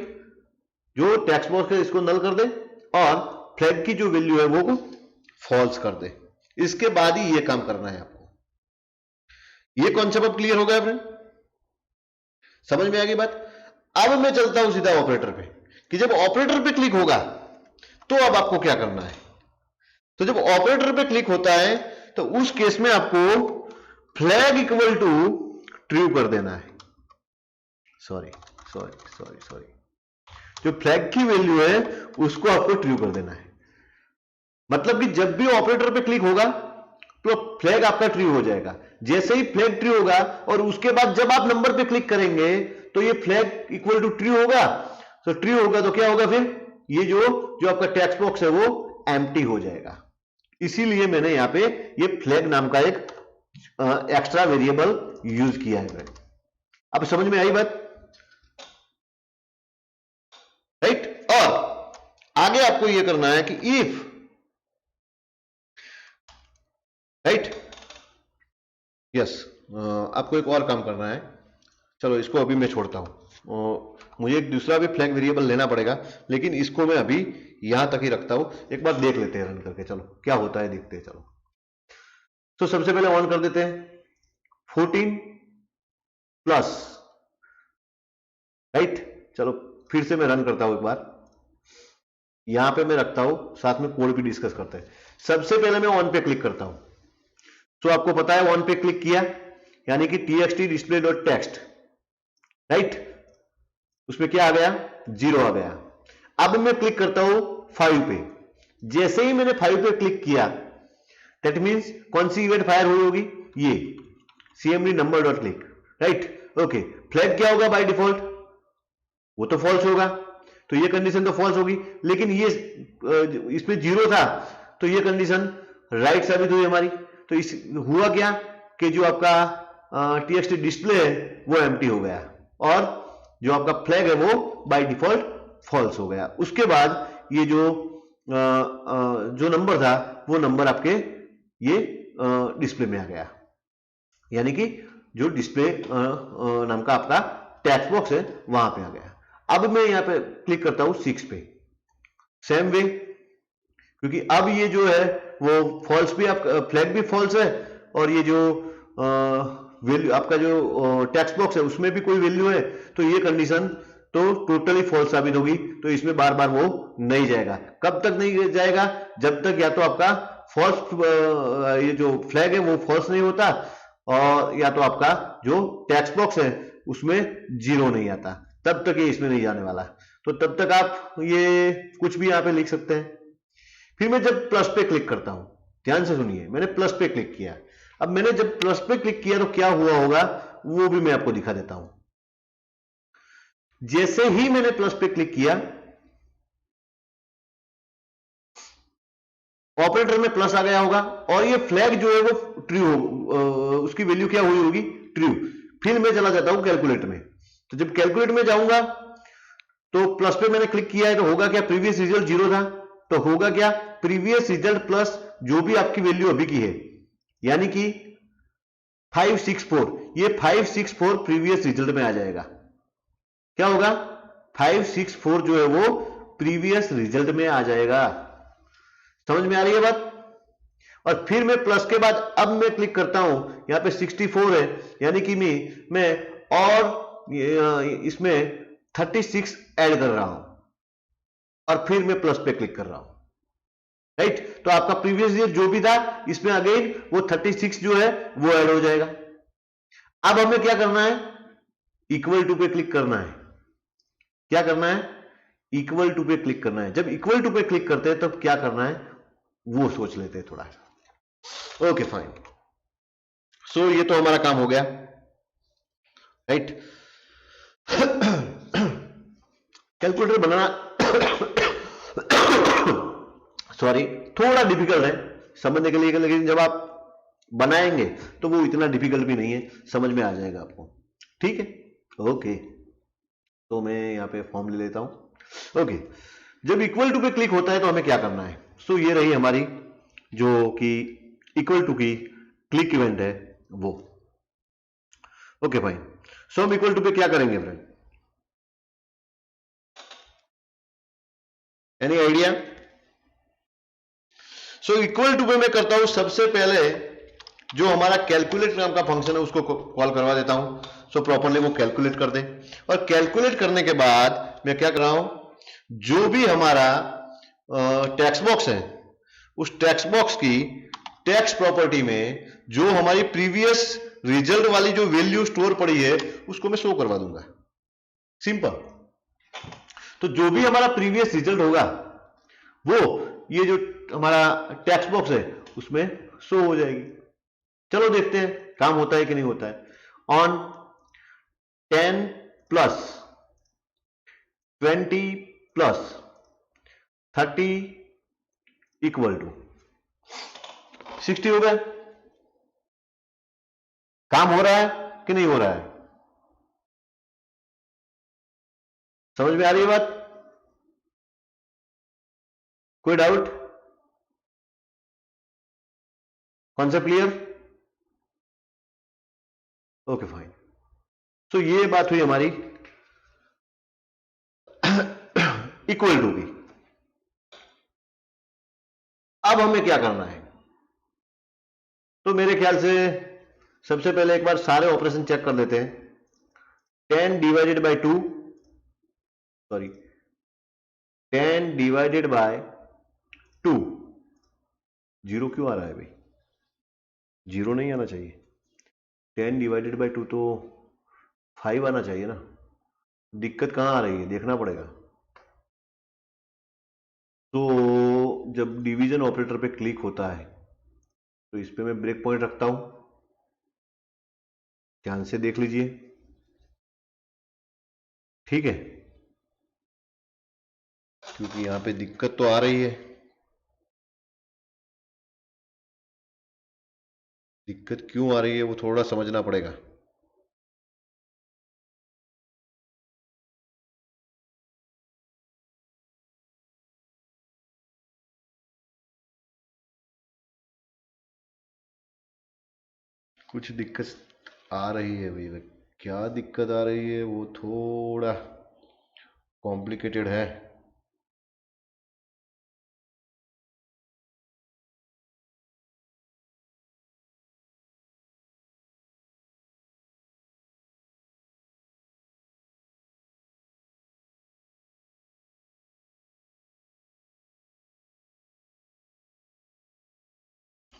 जो टेक्स्ट बॉक्स है इसको नल कर दे और फ्लैग की जो वैल्यू है वो फॉल्स कर दे। इसके बाद ही ये काम करना है आपको। ये कॉन्सेप्ट अब क्लियर हो गया फ्रेंड, समझ में आ गई बात। अब मैं चलता हूं सीधा ऑपरेटर पे, कि जब ऑपरेटर पे क्लिक होगा तो अब आपको क्या करना है। तो जब ऑपरेटर पे क्लिक होता है तो उस केस में आपको फ्लैग इक्वल टू ट्रू कर देना है। सॉरी, जो फ्लैग की वैल्यू है उसको आपको ट्रू कर देना है। मतलब कि जब भी ऑपरेटर पे क्लिक होगा तो फ्लैग आपका ट्रू हो जाएगा। जैसे ही फ्लैग ट्रू होगा और उसके बाद जब आप नंबर पे क्लिक करेंगे तो ये फ्लैग इक्वल टू ट्रू होगा। तो ट्रू होगा तो क्या होगा, फिर ये जो आपका टेक्स्ट बॉक्स है वो एम्प्टी हो जाएगा। इसीलिए मैंने यहां पे ये फ्लैग नाम का एक एक्स्ट्रा वेरिएबल यूज किया है। अब समझ में आई बात, राइट। और आगे आपको ये करना है कि इफ, राइट, यस, आपको एक और काम करना है। चलो इसको अभी मैं छोड़ता हूं, मुझे एक दूसरा भी फ्लैग वेरिएबल लेना पड़ेगा, लेकिन इसको मैं अभी यहां तक ही रखता हूं। एक बार देख लेते हैं रन करके, चलो क्या होता है देखते हैं। चलो तो सबसे पहले ऑन कर देते हैं 14 प्लस, राइट। चलो फिर से मैं रन करता हूं एक बार, यहां पे मैं रखता हूं, साथ में कोड भी डिस्कस करते हैं। सबसे पहले मैं ऑन पे क्लिक करता हूं, तो आपको पता है ऑन पे क्लिक किया यानी कि txt display dot text, right, उसमें क्या आ गया, 0 आ गया। अब मैं क्लिक करता हूं 5 पे, जैसे ही मैंने 5 पे क्लिक किया दैट मींस कौन सी इवेंट फायर हुई होगी, ये cmd number dot click, right. Okay, flag क्या होगा बाय डिफॉल्ट, वो तो फॉल्स होगा, तो ये कंडीशन तो फॉल्स होगी। लेकिन ये इसमें 0 था तो ये कंडीशन राइट साबित हुई हमारी। तो इस हुआ क्या कि जो आपका txt डिस्प्ले है वो एम्प्टी हो गया और जो आपका फ्लैग है वो बाय डिफॉल्ट फॉल्स हो गया। उसके बाद ये जो नंबर था वो नंबर आपके ये डिस्प्ले में आ गया, यानी कि जो डिस्प्ले नाम का आपका टेक्स्ट बॉक्स है वहां पे आ गया। अब मैं यहां पे क्लिक करता हूं 6 पे, सेम वे, क्योंकि अब ये जो है वो फॉल्स भी, आप फ्लैग भी फॉल्स है और ये जो वैल्यू आपका जो टेक्स्ट बॉक्स है उसमें भी कोई वैल्यू है, तो ये कंडीशन तो टोटली फॉल्स साबित होगी। तो इसमें बार बार वो नहीं जाएगा। कब तक नहीं जाएगा, जब तक या तो आपका फॉल्स ये जो फ्लैग है वो फॉल्स नहीं होता और या तो आपका जो टेक्स्ट बॉक्स है उसमें 0 नहीं आता, तब तक ये इसमें नहीं जाने वाला। तो तब तक आप ये कुछ भी यहां पे लिख सकते हैं। फिर मैं जब प्लस पे क्लिक करता हूं, ध्यान से सुनिए, मैंने प्लस पे क्लिक किया। अब मैंने जब प्लस पे क्लिक किया तो क्या हुआ होगा वो भी मैं आपको दिखा देता हूं। जैसे ही मैंने प्लस पे क्लिक किया ऑपरेटर में प्लस आ गया होगा और ये फ्लैग जो है वो ट्रू हो, उसकी वैल्यू क्या हुई होगी, ट्रू। फिर मैं चला जाता हूं कैलकुलेट में, तो जब कैलकुलेट में जाऊंगा तो प्लस पे मैंने क्लिक किया है तो होगा क्या, प्रीवियस रिजल्ट 0 था, तो होगा क्या, प्रीवियस रिजल्ट प्लस जो भी आपकी वैल्यू अभी की है, यानी कि 564, ये 564 प्रीवियस रिजल्ट में आ जाएगा। क्या होगा, 564 जो है वो प्रीवियस रिजल्ट में आ जाएगा। समझ में आ रही है बात? और फिर मैं प्लस के बाद अब मैं क्लिक करता हूं, यहां पे 64 है, यानी कि मैं और इसमें 36 ऐड कर रहा हूं और फिर मैं प्लस पे क्लिक कर रहा हूं। राइट, तो आपका प्रीवियस ईयर जो भी था इसमें अगेन वो 36 जो है वो ऐड हो जाएगा। अब हमें क्या करना है, इक्वल टू पे क्लिक करना है। क्या करना है, इक्वल टू पे क्लिक करना है। जब इक्वल टू पे क्लिक करते हैं तब क्या करना है वो सोच लेते हैं थोड़ा सा। ओके फाइन, सो ये तो हमारा काम हो गया। राइट, कैलकुलेटर बनाना सॉरी थोड़ा डिफिकल्ट है समझने के लिए, लेकिन जब आप बनाएंगे तो वो इतना डिफिकल्ट भी नहीं है, समझ में आ जाएगा आपको। ठीक है, ओके, तो मैं यहाँ पे फॉर्म ले लेता हूं। ओके, जब इक्वल टू पे क्लिक होता है तो हमें क्या करना है, सो ये रही हमारी जो कि इक्वल टू की क्लिक इवेंट है वो। ओके भाई, सो हम इक्वल टू पे क्या करेंगे friend, any idea? So equal to पे मैं करता हूं सबसे पहले जो हमारा कैलकुलेट नाम का फंक्शन है उसको कॉल करवा देता हूं। सो प्रॉपरली वो कैलकुलेट कर दे, और कैलकुलेट करने के बाद मैं क्या कर रहा हूं, जो भी हमारा टेक्स्ट बॉक्स है उस टेक्स्ट बॉक्स की टेक्स्ट प्रॉपर्टी में जो हमारी प्रीवियस रिजल्ट वाली जो वैल्यू स्टोर पड़ी है उसको मैं शो करवा दूंगा। सिंपल, तो जो भी हमारा प्रीवियस रिजल्ट होगा वो ये जो हमारा टेक्स्ट बॉक्स है उसमें शो हो जाएगी। चलो देखते हैं काम होता है कि नहीं होता है। On 10 plus 20 plus 30 equal to 60 हो गया। काम हो रहा है कि नहीं हो रहा है, समझ में आ रही है बात? कोई doubt? Concept clear? Okay fine, तो ये बात हुई हमारी इक्वल टू की। अब हमें क्या करना है, तो मेरे ख्याल से सबसे पहले एक बार सारे ऑपरेशन चेक कर लेते हैं। 10 divided by 2, sorry 10 divided by 2, zero क्यों आ रहा है भाई, जीरो नहीं आना चाहिए। 10 डिवाइडेड बाय 2 तो 5 आना चाहिए ना, दिक्कत कहाँ आ रही है देखना पड़ेगा। तो जब डिवीजन ऑपरेटर पे क्लिक होता है तो इस पे मैं ब्रेक पॉइंट रखता हूं, ध्यान से देख लीजिए। ठीक है, क्योंकि यहां पे दिक्कत तो आ रही है, दिक्कत क्यों आ रही है वो थोड़ा समझना पड़ेगा। कुछ दिक्कत आ रही है भैया, क्या दिक्कत आ रही है वो थोड़ा कॉम्प्लिकेटेड है।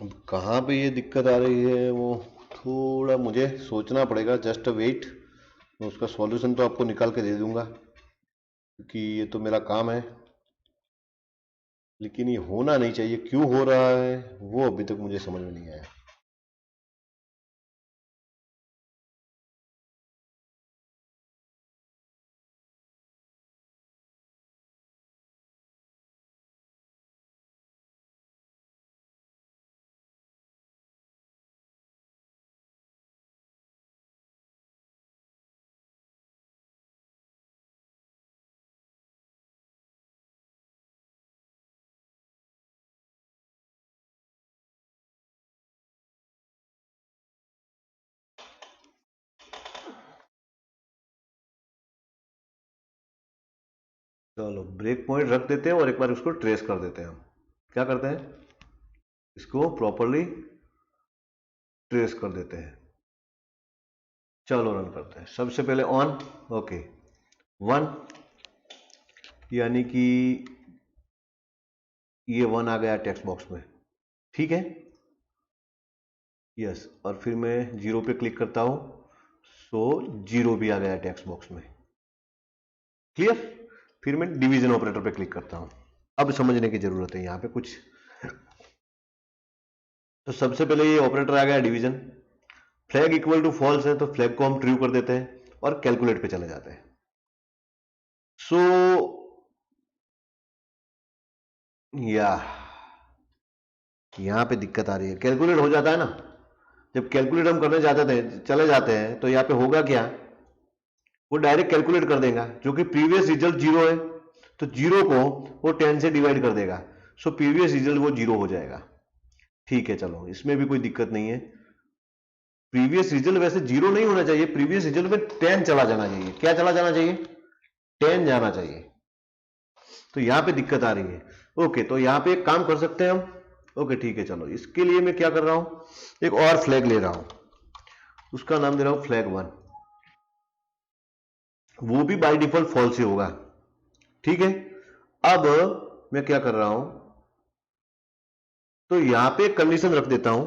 अब कहाँ पे ये दिक्कत आ रही है वो थोड़ा मुझे सोचना पड़ेगा, जस्ट वेट, मैं उसका सॉल्यूशन तो आपको निकाल के दे दूंगा क्योंकि ये तो मेरा काम है, लेकिन ये होना नहीं चाहिए, क्यों हो रहा है वो अभी तक मुझे समझ में नहीं आया। चलो ब्रेक पॉइंट रख देते हैं और एक बार उसको ट्रेस कर देते हैं। हम क्या करते हैं, इसको प्रॉपरली ट्रेस कर देते हैं। चलो रन करते हैं। सबसे पहले ऑन, ओके 1, यानी कि ये 1 आ गया टेक्स्ट बॉक्स में, ठीक है, यस। और फिर मैं 0 पे क्लिक करता हूं, सो 0 भी आ गया टेक्स्ट बॉक्स में, क्लियर। फिर मैं डिवीजन ऑपरेटर पे क्लिक करता हूं। अब समझने की जरूरत है यहां पे कुछ। तो सबसे पहले ये ऑपरेटर आ गया division, flag equal to false है तो फ्लैग को हम ट्रू कर देते हैं और कैलकुलेट पे चले जाते हैं। सो या यहां पे दिक्कत आ रही है, कैलकुलेट हो जाता है ना, जब कैलकुलेट हम करने जाते थे चले जाते हैं तो यहाँ पे होगा क्या, वो डायरेक्ट कैलकुलेट कर देगा, जो कि प्रीवियस रिजल्ट 0 है तो 0 को वो 10 से डिवाइड कर देगा, सो प्रीवियस रिजल्ट वो 0 हो जाएगा। ठीक है, चलो इसमें भी कोई दिक्कत नहीं है। प्रीवियस रिजल्ट वैसे 0 नहीं होना चाहिए, प्रीवियस रिजल्ट में 10 चला जाना चाहिए। क्या चला जाना चाहिए, 10 जाना चाहिए। तो यहां पे दिक्कत आ रही है। ओके, तो यहां पे एक काम कर सकते हैं हम। ओके ठीक है, चलो इसके लिए मैं क्या कर रहा हूं, एक और फ्लैग ले रहा हूं, उसका नाम दे रहा हूं फ्लैग 1। वो भी बाय डिफॉल्ट फॉल्स ही होगा, ठीक है। अब मैं क्या कर रहा हूं, तो यहां पे एक कंडीशन रख देता हूं।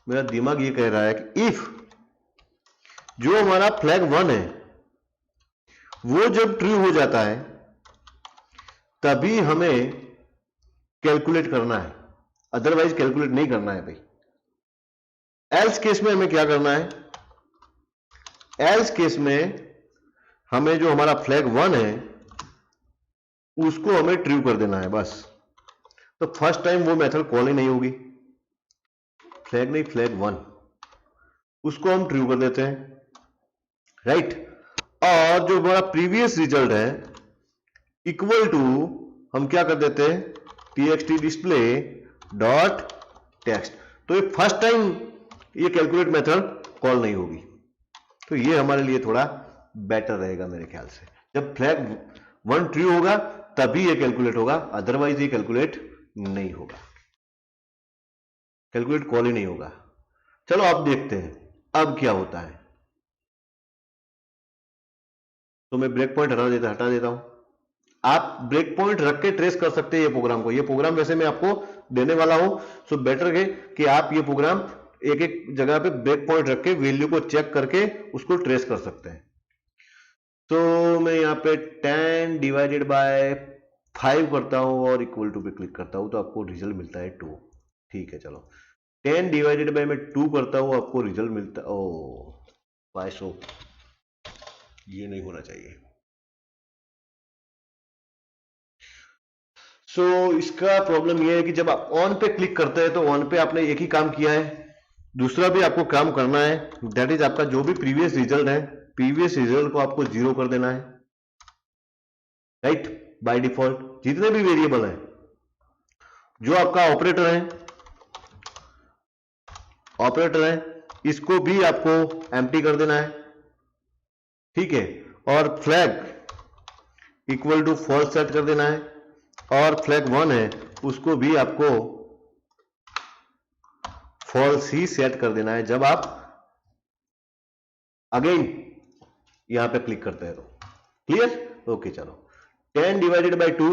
मेरा दिमाग ये कह रहा है कि इफ जो हमारा फ्लैग 1 है वो जब ट्रू हो जाता है तभी हमें कैलकुलेट करना है, अदरवाइज कैलकुलेट नहीं करना है भाई। एल्स केस में हमें क्या करना है, एल्स केस में हमें जो हमारा फ्लैग 1 है उसको हमें ट्रू कर देना है बस। तो फर्स्ट टाइम वो मेथड कॉल ही नहीं होगी, फ्लैग नहीं फ्लैग 1, उसको हम ट्रू कर देते हैं, राइट। और जो हमारा प्रीवियस रिजल्ट है इक्वल टू हम क्या कर देते हैं, txt डिस्प्ले डॉट टेक्स्ट। तो ये फर्स्ट टाइम ये कैलकुलेट मेथड कॉल नहीं होगी। तो ये हमारे लिए थोड़ा बेटर रहेगा मेरे ख्याल से। जब फ्लैग 1 ट्रू होगा तभी ये कैलकुलेट होगा, अदरवाइज ये कैलकुलेट नहीं होगा, कैलकुलेट कॉल ही नहीं होगा। चलो अब देखते हैं अब क्या होता है। तो मैं ब्रेक पॉइंट हटा देता हूं। आप ब्रेक पॉइंट रख के ट्रेस कर सकते हैं ये प्रोग्राम को। ये प्रोग्राम वैसे मैं आपको देने वाला हूं, सो बेटर है कि आप ये प्रोग्राम एक एक जगह पे ब्रेक पॉइंट रख के वैल्यू को चेक करके उसको ट्रेस कर सकते हैं। तो मैं यहाँ पे 10 डिवाइडेड बाय 5 करता हूं और इक्वल टू पे क्लिक करता हूं तो आपको रिजल्ट मिलता है 2। ठीक है, चलो 10 डिवाइडेड बाय मैं 2 करता हूं, आपको रिजल्ट मिलता है ओ बाय सो, ये नहीं होना चाहिए। सो इसका प्रॉब्लम ये है कि जब आप ऑन पे क्लिक करते हैं तो ऑन पे आपने एक ही काम किया है, दूसरा भी आपको काम करना है, दैट इज आपका जो भी प्रीवियस रिजल्ट है, प्रीवियस रिजल्ट को आपको 0 कर देना है, राइट। बाय डिफॉल्ट जितने भी वेरिएबल है, जो आपका ऑपरेटर है इसको भी आपको एम्प्टी कर देना है, ठीक है। और flag equal to false set कर देना है, और फ्लैग 1 है उसको भी आपको फॉल्स ही सेट कर देना है जब आप अगेन यहां पे क्लिक करते हैं तो, क्लियर। ओके चलो 10 डिवाइडेड बाय 2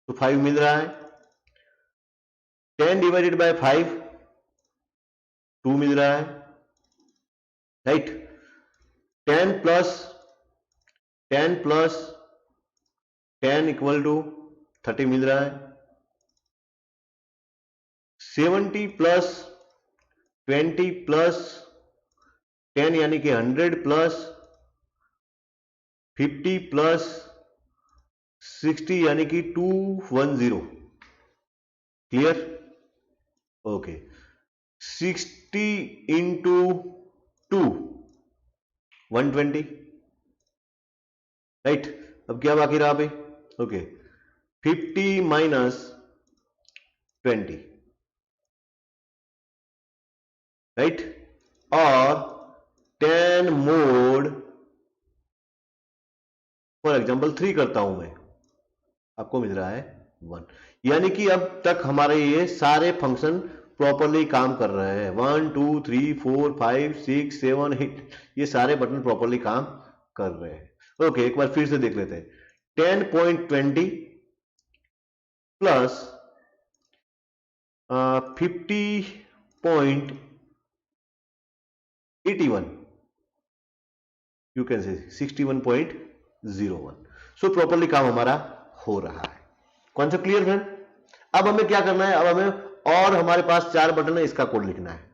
तो 5 मिल रहा है, 10 डिवाइडेड बाय 5 2 मिल रहा है, right. 10 plus 10 plus 10 equal to 30 मिल रहा है, 70 प्लस 20 प्लस 10 यानी कि 100 प्लस 50 प्लस 60 यानी कि 210, क्लियर। Okay 60 into 2 120, right. अब क्या बाकी रहा भाई, ओके 50 माइनस 20, राइट। और 10 मोड पर एग्जाम्पल 3 करता हूं मैं, आपको मिल रहा है 1। यानी कि अब तक हमारे ये सारे फंक्शन प्रॉपरली काम कर रहे हैं। 1 2 3 4 5 6 7 8 ये सारे बटन प्रॉपरली काम कर रहे हैं। ओके, एक बार फिर से देख लेते हैं। 10.20 plus 50.81 you can say 61.01। So properly काम हमारा हो रहा है। Concept clear friend? अब हमें क्या करना है, अब हमें और हमारे पास 4 बटन है, इसका कोड लिखना है।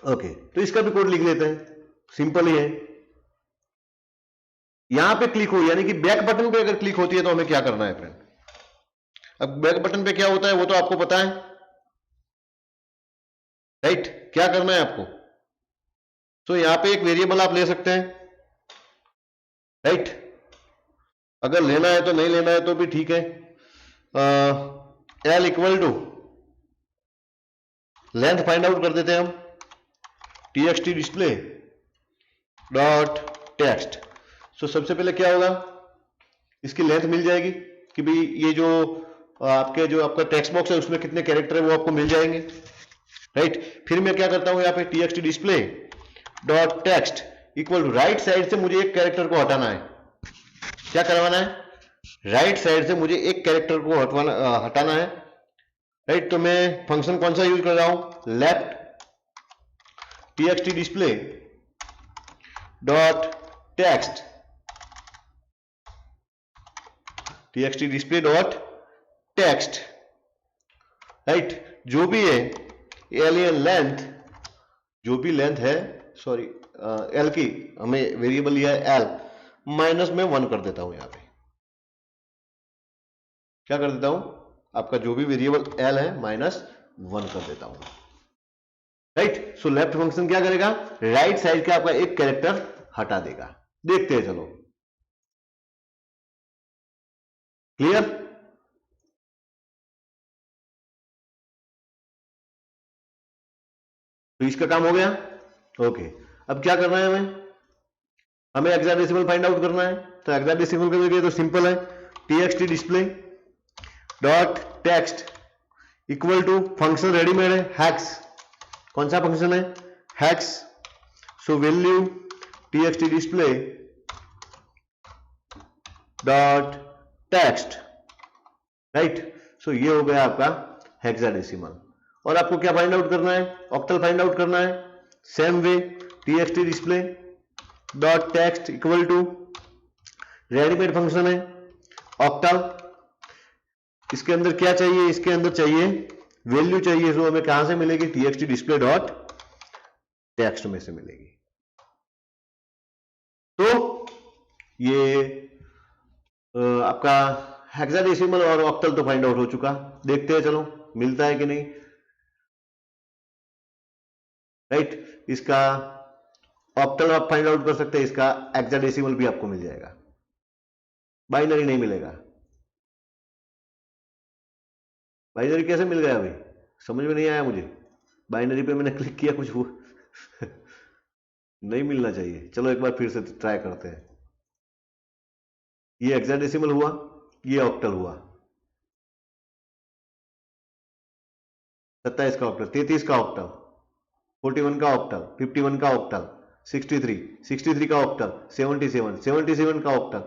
ओके, तो इसका भी कोड लिख लेते हैं, सिंपल ही है। यहां पे क्लिक हो, यानी कि बैक बटन पे अगर क्लिक होती है तो हमें क्या करना है फ्रेंड? अब बैक बटन पे क्या होता है वो तो आपको पता है, राइट? क्या करना है आपको? तो यहां पे एक वेरिएबल आप ले सकते हैं, राइट? अगर लेना है तो, नहीं लेना है तो भी ठीक है। L equal to length find out कर देते हैं हम, txt display dot text. So सबसे पहले क्या होगा, इसकी लेंथ मिल जाएगी कि भाई ये जो आपका टेक्स्ट बॉक्स है उसमें कितने कैरेक्टर है वो आपको मिल जाएंगे, राइट? फिर मैं क्या करता हूं यहाँ पे txt display dot text equal to right side से मुझे एक कैरेक्टर को हटाना है। क्या करवाना है? राइट साइड से मुझे एक कैरेक्टर को हटाना है, राइट? तो मैं फंक्शन कौन सा यूज कर रहा हूं? Left txt display dot text, txt display dot text, right? जो भी है एलियन लेंथ, जो भी लेंथ है, सॉरी एल की हमें वेरिएबल लिया है एल, माइनस में 1 कर देता हूं। यहां पे क्या कर देता हूं? आपका जो भी वेरिएबल एल है माइनस 1 कर देता हूं, राइट? सो लेफ्ट फंक्शन क्या करेगा? राइट साइड का आपका एक कैरेक्टर हटा देगा। देखते हैं, चलो क्लियर? तो इसका काम हो गया। ओके, अब क्या करना है हमें हेक्साडेसिमल फाइंड आउट करना है। तो हेक्साडेसिमल के लिए तो सिंपल है, txt display dot text equal to function readymade है हेक्स। कौन सा फंक्शन है? Hex. So value txt display dot text, right? So ये हो गया आपका हेक्साडेसिमल। और आपको क्या फाइंड आउट करना है? ऑक्टल फाइंड आउट करना है। Same way txt display dot text equal to readymade function है ऑक्टल। इसके अंदर क्या चाहिए? इसके अंदर चाहिए वैल्यू चाहिए, जो हमें कहां से मिलेगी? txt डिस्प्ले डॉट टेक्स्ट में से मिलेगी। तो ये आपका हेक्साडेसिमल और ऑक्टल तो फाइंड आउट हो चुका। देखते हैं चलो मिलता है कि नहीं, राइट? इसका ऑक्टल आप फाइंड आउट कर सकते हैं, इसका हेक्साडेसिमल भी आपको मिल जाएगा, बाइनरी नहीं मिलेगा। बाइनरी कैसे मिल गया? अभी समझ में नहीं आया मुझे। बाइनरी पे मैंने क्लिक किया, कुछ हुआ नहीं मिलना चाहिए। चलो एक बार फिर से ट्राई करते हैं। ये हेक्साडेसिमल हुआ, ये ऑक्टल हुआ। 27 का ऑक्टल, 33 का ऑक्टल, 41 का ऑक्टल, 51 का ऑक्टल, 63 का ऑक्टल, 77 का ऑक्टल।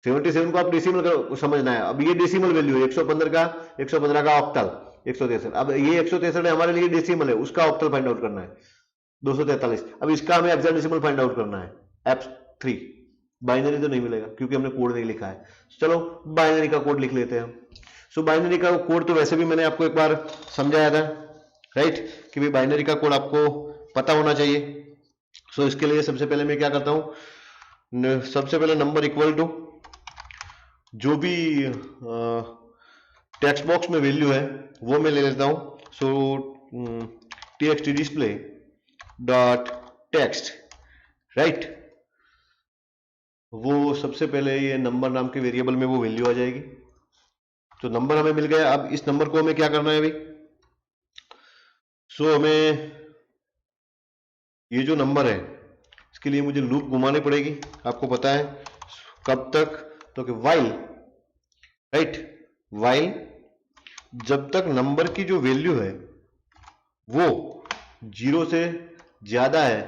77 को आप डेसिमल समझना है। अब ये डेसिमल वैल्यू है 115 का ऑक्टल 163। अब ये 163 हमारे लिए डेसिमल है, उसका ऑक्टल फाइंड आउट करना है 243। अब इसका हमें हेक्साडेसिमल फाइंड आउट करना है F3। बाइनरी तो नहीं मिलेगा क्योंकि हमने कोड नहीं लिखा है। चलो बाइनरी का कोड लिख लेते हैं हम। सो बाइनरी का कोड तो वैसे भी मैंने आपको एक बार समझाया था, राइट? कि भाई बाइनरी का कोड आपको पता होना चाहिए। सो इसके लिए सबसे पहले मैं क्या करता हूं, सबसे पहले नंबर इक्वल टू जो भी टेक्स्ट बॉक्स में वैल्यू है वो मैं ले लेता हूं। सो txt display dot text, right? वो सबसे पहले ये नंबर नाम के वेरिएबल में वो वैल्यू आ जाएगी। तो नंबर हमें मिल गया। अब इस नंबर को हमें क्या करना है अभी? सो हमें ये जो नंबर है इसके लिए मुझे लूप घुमानी पड़ेगी, आपको पता है कब तक, तो कि वाइल, राइट, वाइल जब तक नंबर की जो वैल्यू है वो 0 से ज्यादा है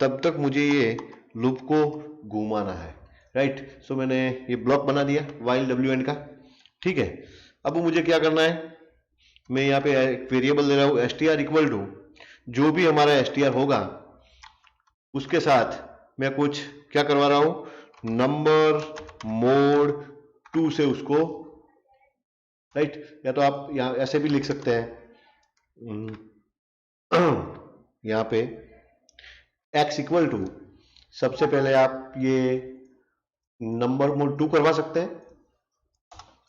तब तक मुझे ये लूप को घुमाना है, राइट। सो मैंने ये ब्लॉक बना दिया वाइल WN का, ठीक है। अब मुझे क्या करना है, मैं यहाँ पे एक वेरिएबल दे रहा हूँ str इक्वल टू जो भी हमारा str होगा उसके साथ मैं कुछ क्या करवा रहा हूं, नंबर मोड 2 से उसको, राइट। या तो आप यहां ऐसे भी लिख सकते हैं यहां पे x इक्वल टू, सबसे पहले आप ये नंबर मोड 2 करवा सकते हैं,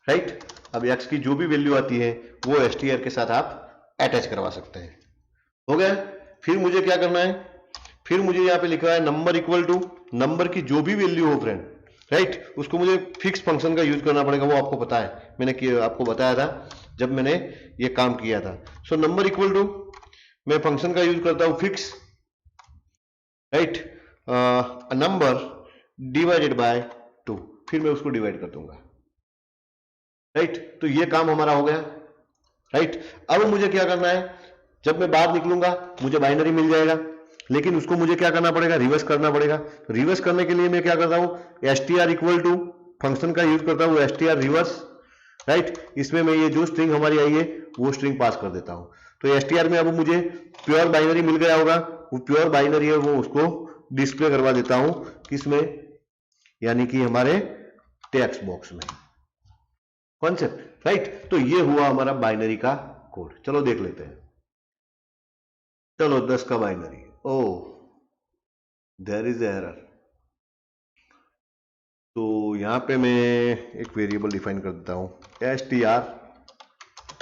राइट। अब x की जो भी वैल्यू आती है वो str के साथ आप अटैच करवा सकते हैं, हो गया। फिर मुझे क्या करना है, फिर मुझे यहाँ पे लिखा है नंबर इक्वल टू नंबर की जो भी वैल्यू हो फ्रेंड, राइट, उसको मुझे फिक्स फंक्शन का यूज करना पड़ेगा, वो आपको पता है, मैंने आपको बताया था जब मैंने ये काम किया था। सो नंबर इक्वल टू मैं फंक्शन का यूज करता हूं fix, right, number divided by 2, फिर मैं उसको डिवाइड कर दूंगा, राइट। तो ये काम हमारा हो गया, राइट। अब मुझे क्या करना है, जब मैं बाहर निकलूंगा मुझे बाइनरी मिल जाएगा, लेकिन उसको मुझे क्या करना पड़ेगा, रिवर्स करना पड़ेगा। रिवर्स करने के लिए मैं क्या करता हूं, str इक्वल टू फंक्शन का यूज करता हूं str रिवर्स, राइट। इसमें मैं ये जो स्ट्रिंग हमारी आई है वो स्ट्रिंग पास कर देता हूं। तो str में अब मुझे प्योर बाइनरी मिल गया होगा, वो प्योर बाइनरी है वो उसको डिस्प्ले करवा देता हूं किसमें, यानी कि हमारे टेक्स्ट बॉक्स में, कॉन्सेप्ट, राइट। तो ये हुआ हमारा बाइनरी का कोड। चलो देख लेते हैं, चलो 10 का binary, oh there is error. तो यहां पे मैं एक वेरिएबल डिफाइन कर देता हूं str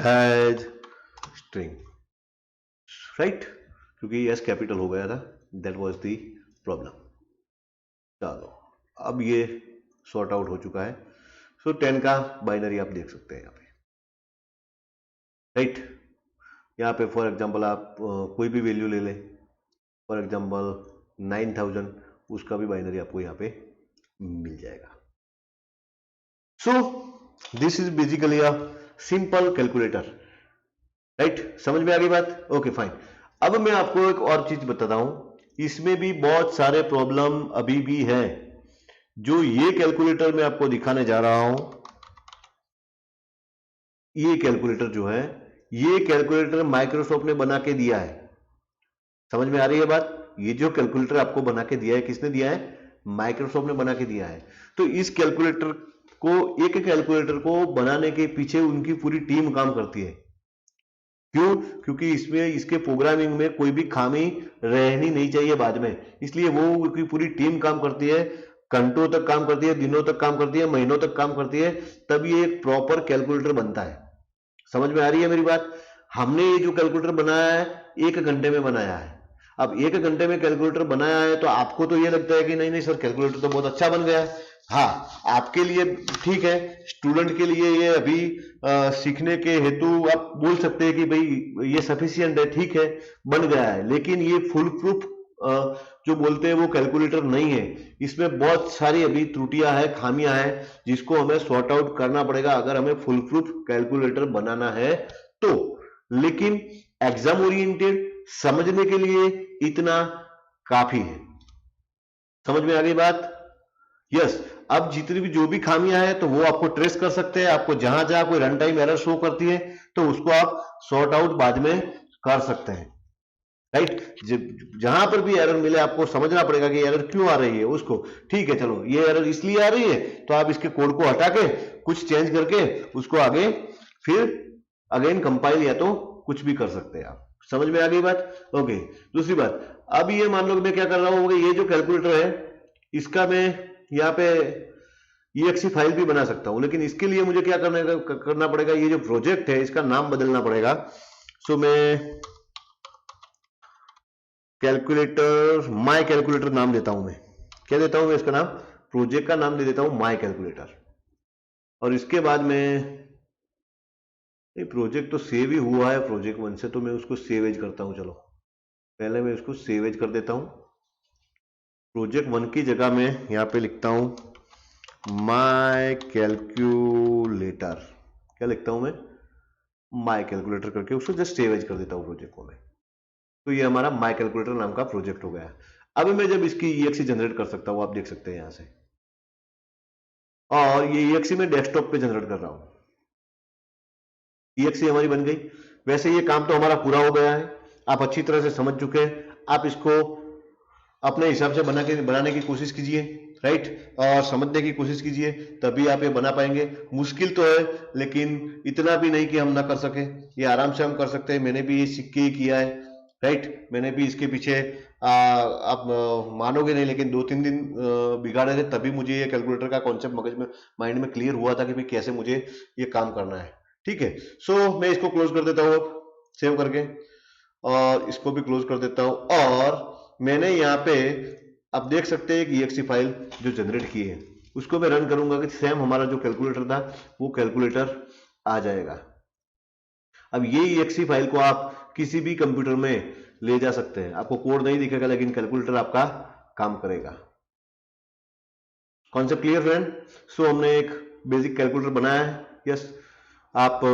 एज स्ट्रिंग, राइट, क्योंकि एस कैपिटल हो गया था, दैट वाज द प्रॉब्लम। चलो अब ये सॉर्ट आउट हो चुका है। सो 10 का बाइनरी आप देख सकते हैं यहाँ पे, राइट। यहाँ पे फॉर एग्जांपल आप कोई भी वैल्यू ले लें, फॉर एग्जांपल 9000, उसका भी बाइनरी आपको यहाँ पे मिल जाएगा। So this is basically a simple calculator, right, समझ में आ गई बात, ओके फाइन। अब मैं आपको एक और चीज बताता हूं, इसमें भी बहुत सारे प्रॉब्लम अभी भी हैं। जो ये कैलकुलेटर मैं आपको दिखाने जा रहा हूं, ये कैलकुलेटर जो है, ये कैलकुलेटर माइक्रोसॉफ्ट ने बना के दिया है, समझ में आ रही है बात। ये जो कैलकुलेटर आपको बना के दिया है, किसने दिया है, माइक्रोसॉफ्ट ने बना के दिया है। तो इस कैलकुलेटर को, एक कैलकुलेटर को बनाने के पीछे उनकी पूरी टीम काम करती है। क्यों, क्योंकि इसमें, इसके प्रोग्रामिंग में कोई भी खामी रहनी नहीं चाहिए बाद में, इसलिए वो उनकी पूरी टीम काम करती है, घंटों तक काम करती है, दिनों तक काम करती है, महीनों तक काम करती है, तब ये एक प्रॉपर कैलकुलेटर बनता है। समझ में आ रही है मेरी बात। हमने ये जो कैलकुलेटर बनाया है 1 घंटे में बनाया है। अब 1 घंटे में कैलकुलेटर बनाया है तो आपको तो ये लगता है कि नहीं नहीं सर कैलकुलेटर तो बहुत अच्छा बन गया है। हाँ, आपके लिए ठीक है, स्टूडेंट के लिए ये अभी सीखने के हेतु आप बोल सकते हैं कि भाई ये सफिशियंट है, ठीक है, बन गया है, लेकिन ये फुल प्रूफ जो बोलते हैं वो कैलकुलेटर नहीं है। इसमें बहुत सारी अभी त्रुटियां हैं, खामियां हैं, जिसको हमें सॉर्ट आउट करना पड़ेगा अगर हमें फुल प्रूफ कैलकुलेटर बनाना है तो। लेकिन एग्जाम ओरिएंटेड समझने के लिए इतना काफी है। समझ में आ गई बात, यस। अब जितनी भी जो भी खामियां हैं तो वो आपको ट्रेस कर सकते हैं, आपको जहां जहां कोई रन टाइम एरर शो करती है तो उसको आप सॉर्ट आउट बाद में कर सकते हैं, राइट। जहां पर भी एरर मिले आपको समझना पड़ेगा कि एरर क्यों आ रही है उसको, ठीक है, चलो ये एरर इसलिए आ रही है तो आप इसके कोड को हटा के कुछ चेंज करके उसको आगे फिर अगेन कंपाइल या तो कुछ भी कर सकते हैं आप। समझ में आ गई बात, ओके। दूसरी बात, अब ये मान लो मैं क्या कर रहा हूं, ये जो कैलकुलेटर है इसका मैं यहाँ पे exe फाइल भी बना सकता हूं, लेकिन इसके लिए मुझे क्या करना पड़ेगा, ये जो प्रोजेक्ट है इसका नाम बदलना पड़ेगा। सो मैं कैलकुलेटर, माय कैलकुलेटर नाम देता हूं, मैं क्या देता हूं, मैं इसका नाम, प्रोजेक्ट का नाम दे देता हूं माय कैलकुलेटर। और इसके बाद में प्रोजेक्ट तो सेव ही हुआ है प्रोजेक्ट 1 से, तो मैं उसको सेव एज करता हूं। चलो पहले मैं इसको सेव एज कर देता हूं, प्रोजेक्ट 1 की जगह में यहाँ पे लिखता हूं माय कैलकुलेटर। क्या लिखता हूं मैं? माय कैलकुलेटर करके उसको जस्ट सेव एज कर देता हूं प्रोजेक्ट को मैं। तो ये हमारा माय कैलकुलेटर नाम का प्रोजेक्ट हो गया। अभी मैं जब इसकी EXE जनरेट कर सकता हूं, आप देख सकते हैं यहां से, और ये EXE मैं डेस्कटॉप पे जनरेट कर रहा हूं। EXE हमारी बन गई। वैसे ये काम तो हमारा पूरा हो गया है, आप अच्छी तरह से समझ चुके हैं। आप इसको अपने हिसाब से बनाने की कोशिश कीजिए, राइट, और समझने की कोशिश कीजिए, तभी आप ये बना पाएंगे। मुश्किल तो है, लेकिन इतना भी नहीं कि हम ना कर सके, ये आराम से हम कर सकते हैं। मैंने भी ये सीख के ही किया है, राइट। मैंने भी इसके पीछे आप मानोगे नहीं, लेकिन 2-3 दिन बिगाड़े थे, तभी मुझे ये कैलकुलेटर का कॉन्सेप्ट मगज में, माइंड में क्लियर हुआ था कि भाई कैसे मुझे ये काम करना है। ठीक है, सो मैं इसको क्लोज कर देता हूँ सेव करके, और इसको भी क्लोज कर देता हूँ। और मैंने यहाँ पे आप देख सकते हैं कि EXE फाइल जो जनरेट की है, उसको मैं रन करूंगा कि सेम हमारा जो कैलकुलेटर था वो कैलकुलेटर आ जाएगा। अब ये EXE फाइल को आप किसी भी कंप्यूटर में ले जा सकते हैं, आपको कोड नहीं दिखेगा, लेकिन कैलकुलेटर आपका काम करेगा। Concept clear friend? सो हमने एक बेसिक कैलकुलेटर बनाया है। यस, आप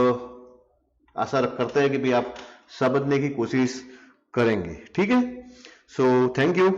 आशा करते हैं कि भी आप समझने की कोशिश करेंगे। ठीक है, सो थैंक यू।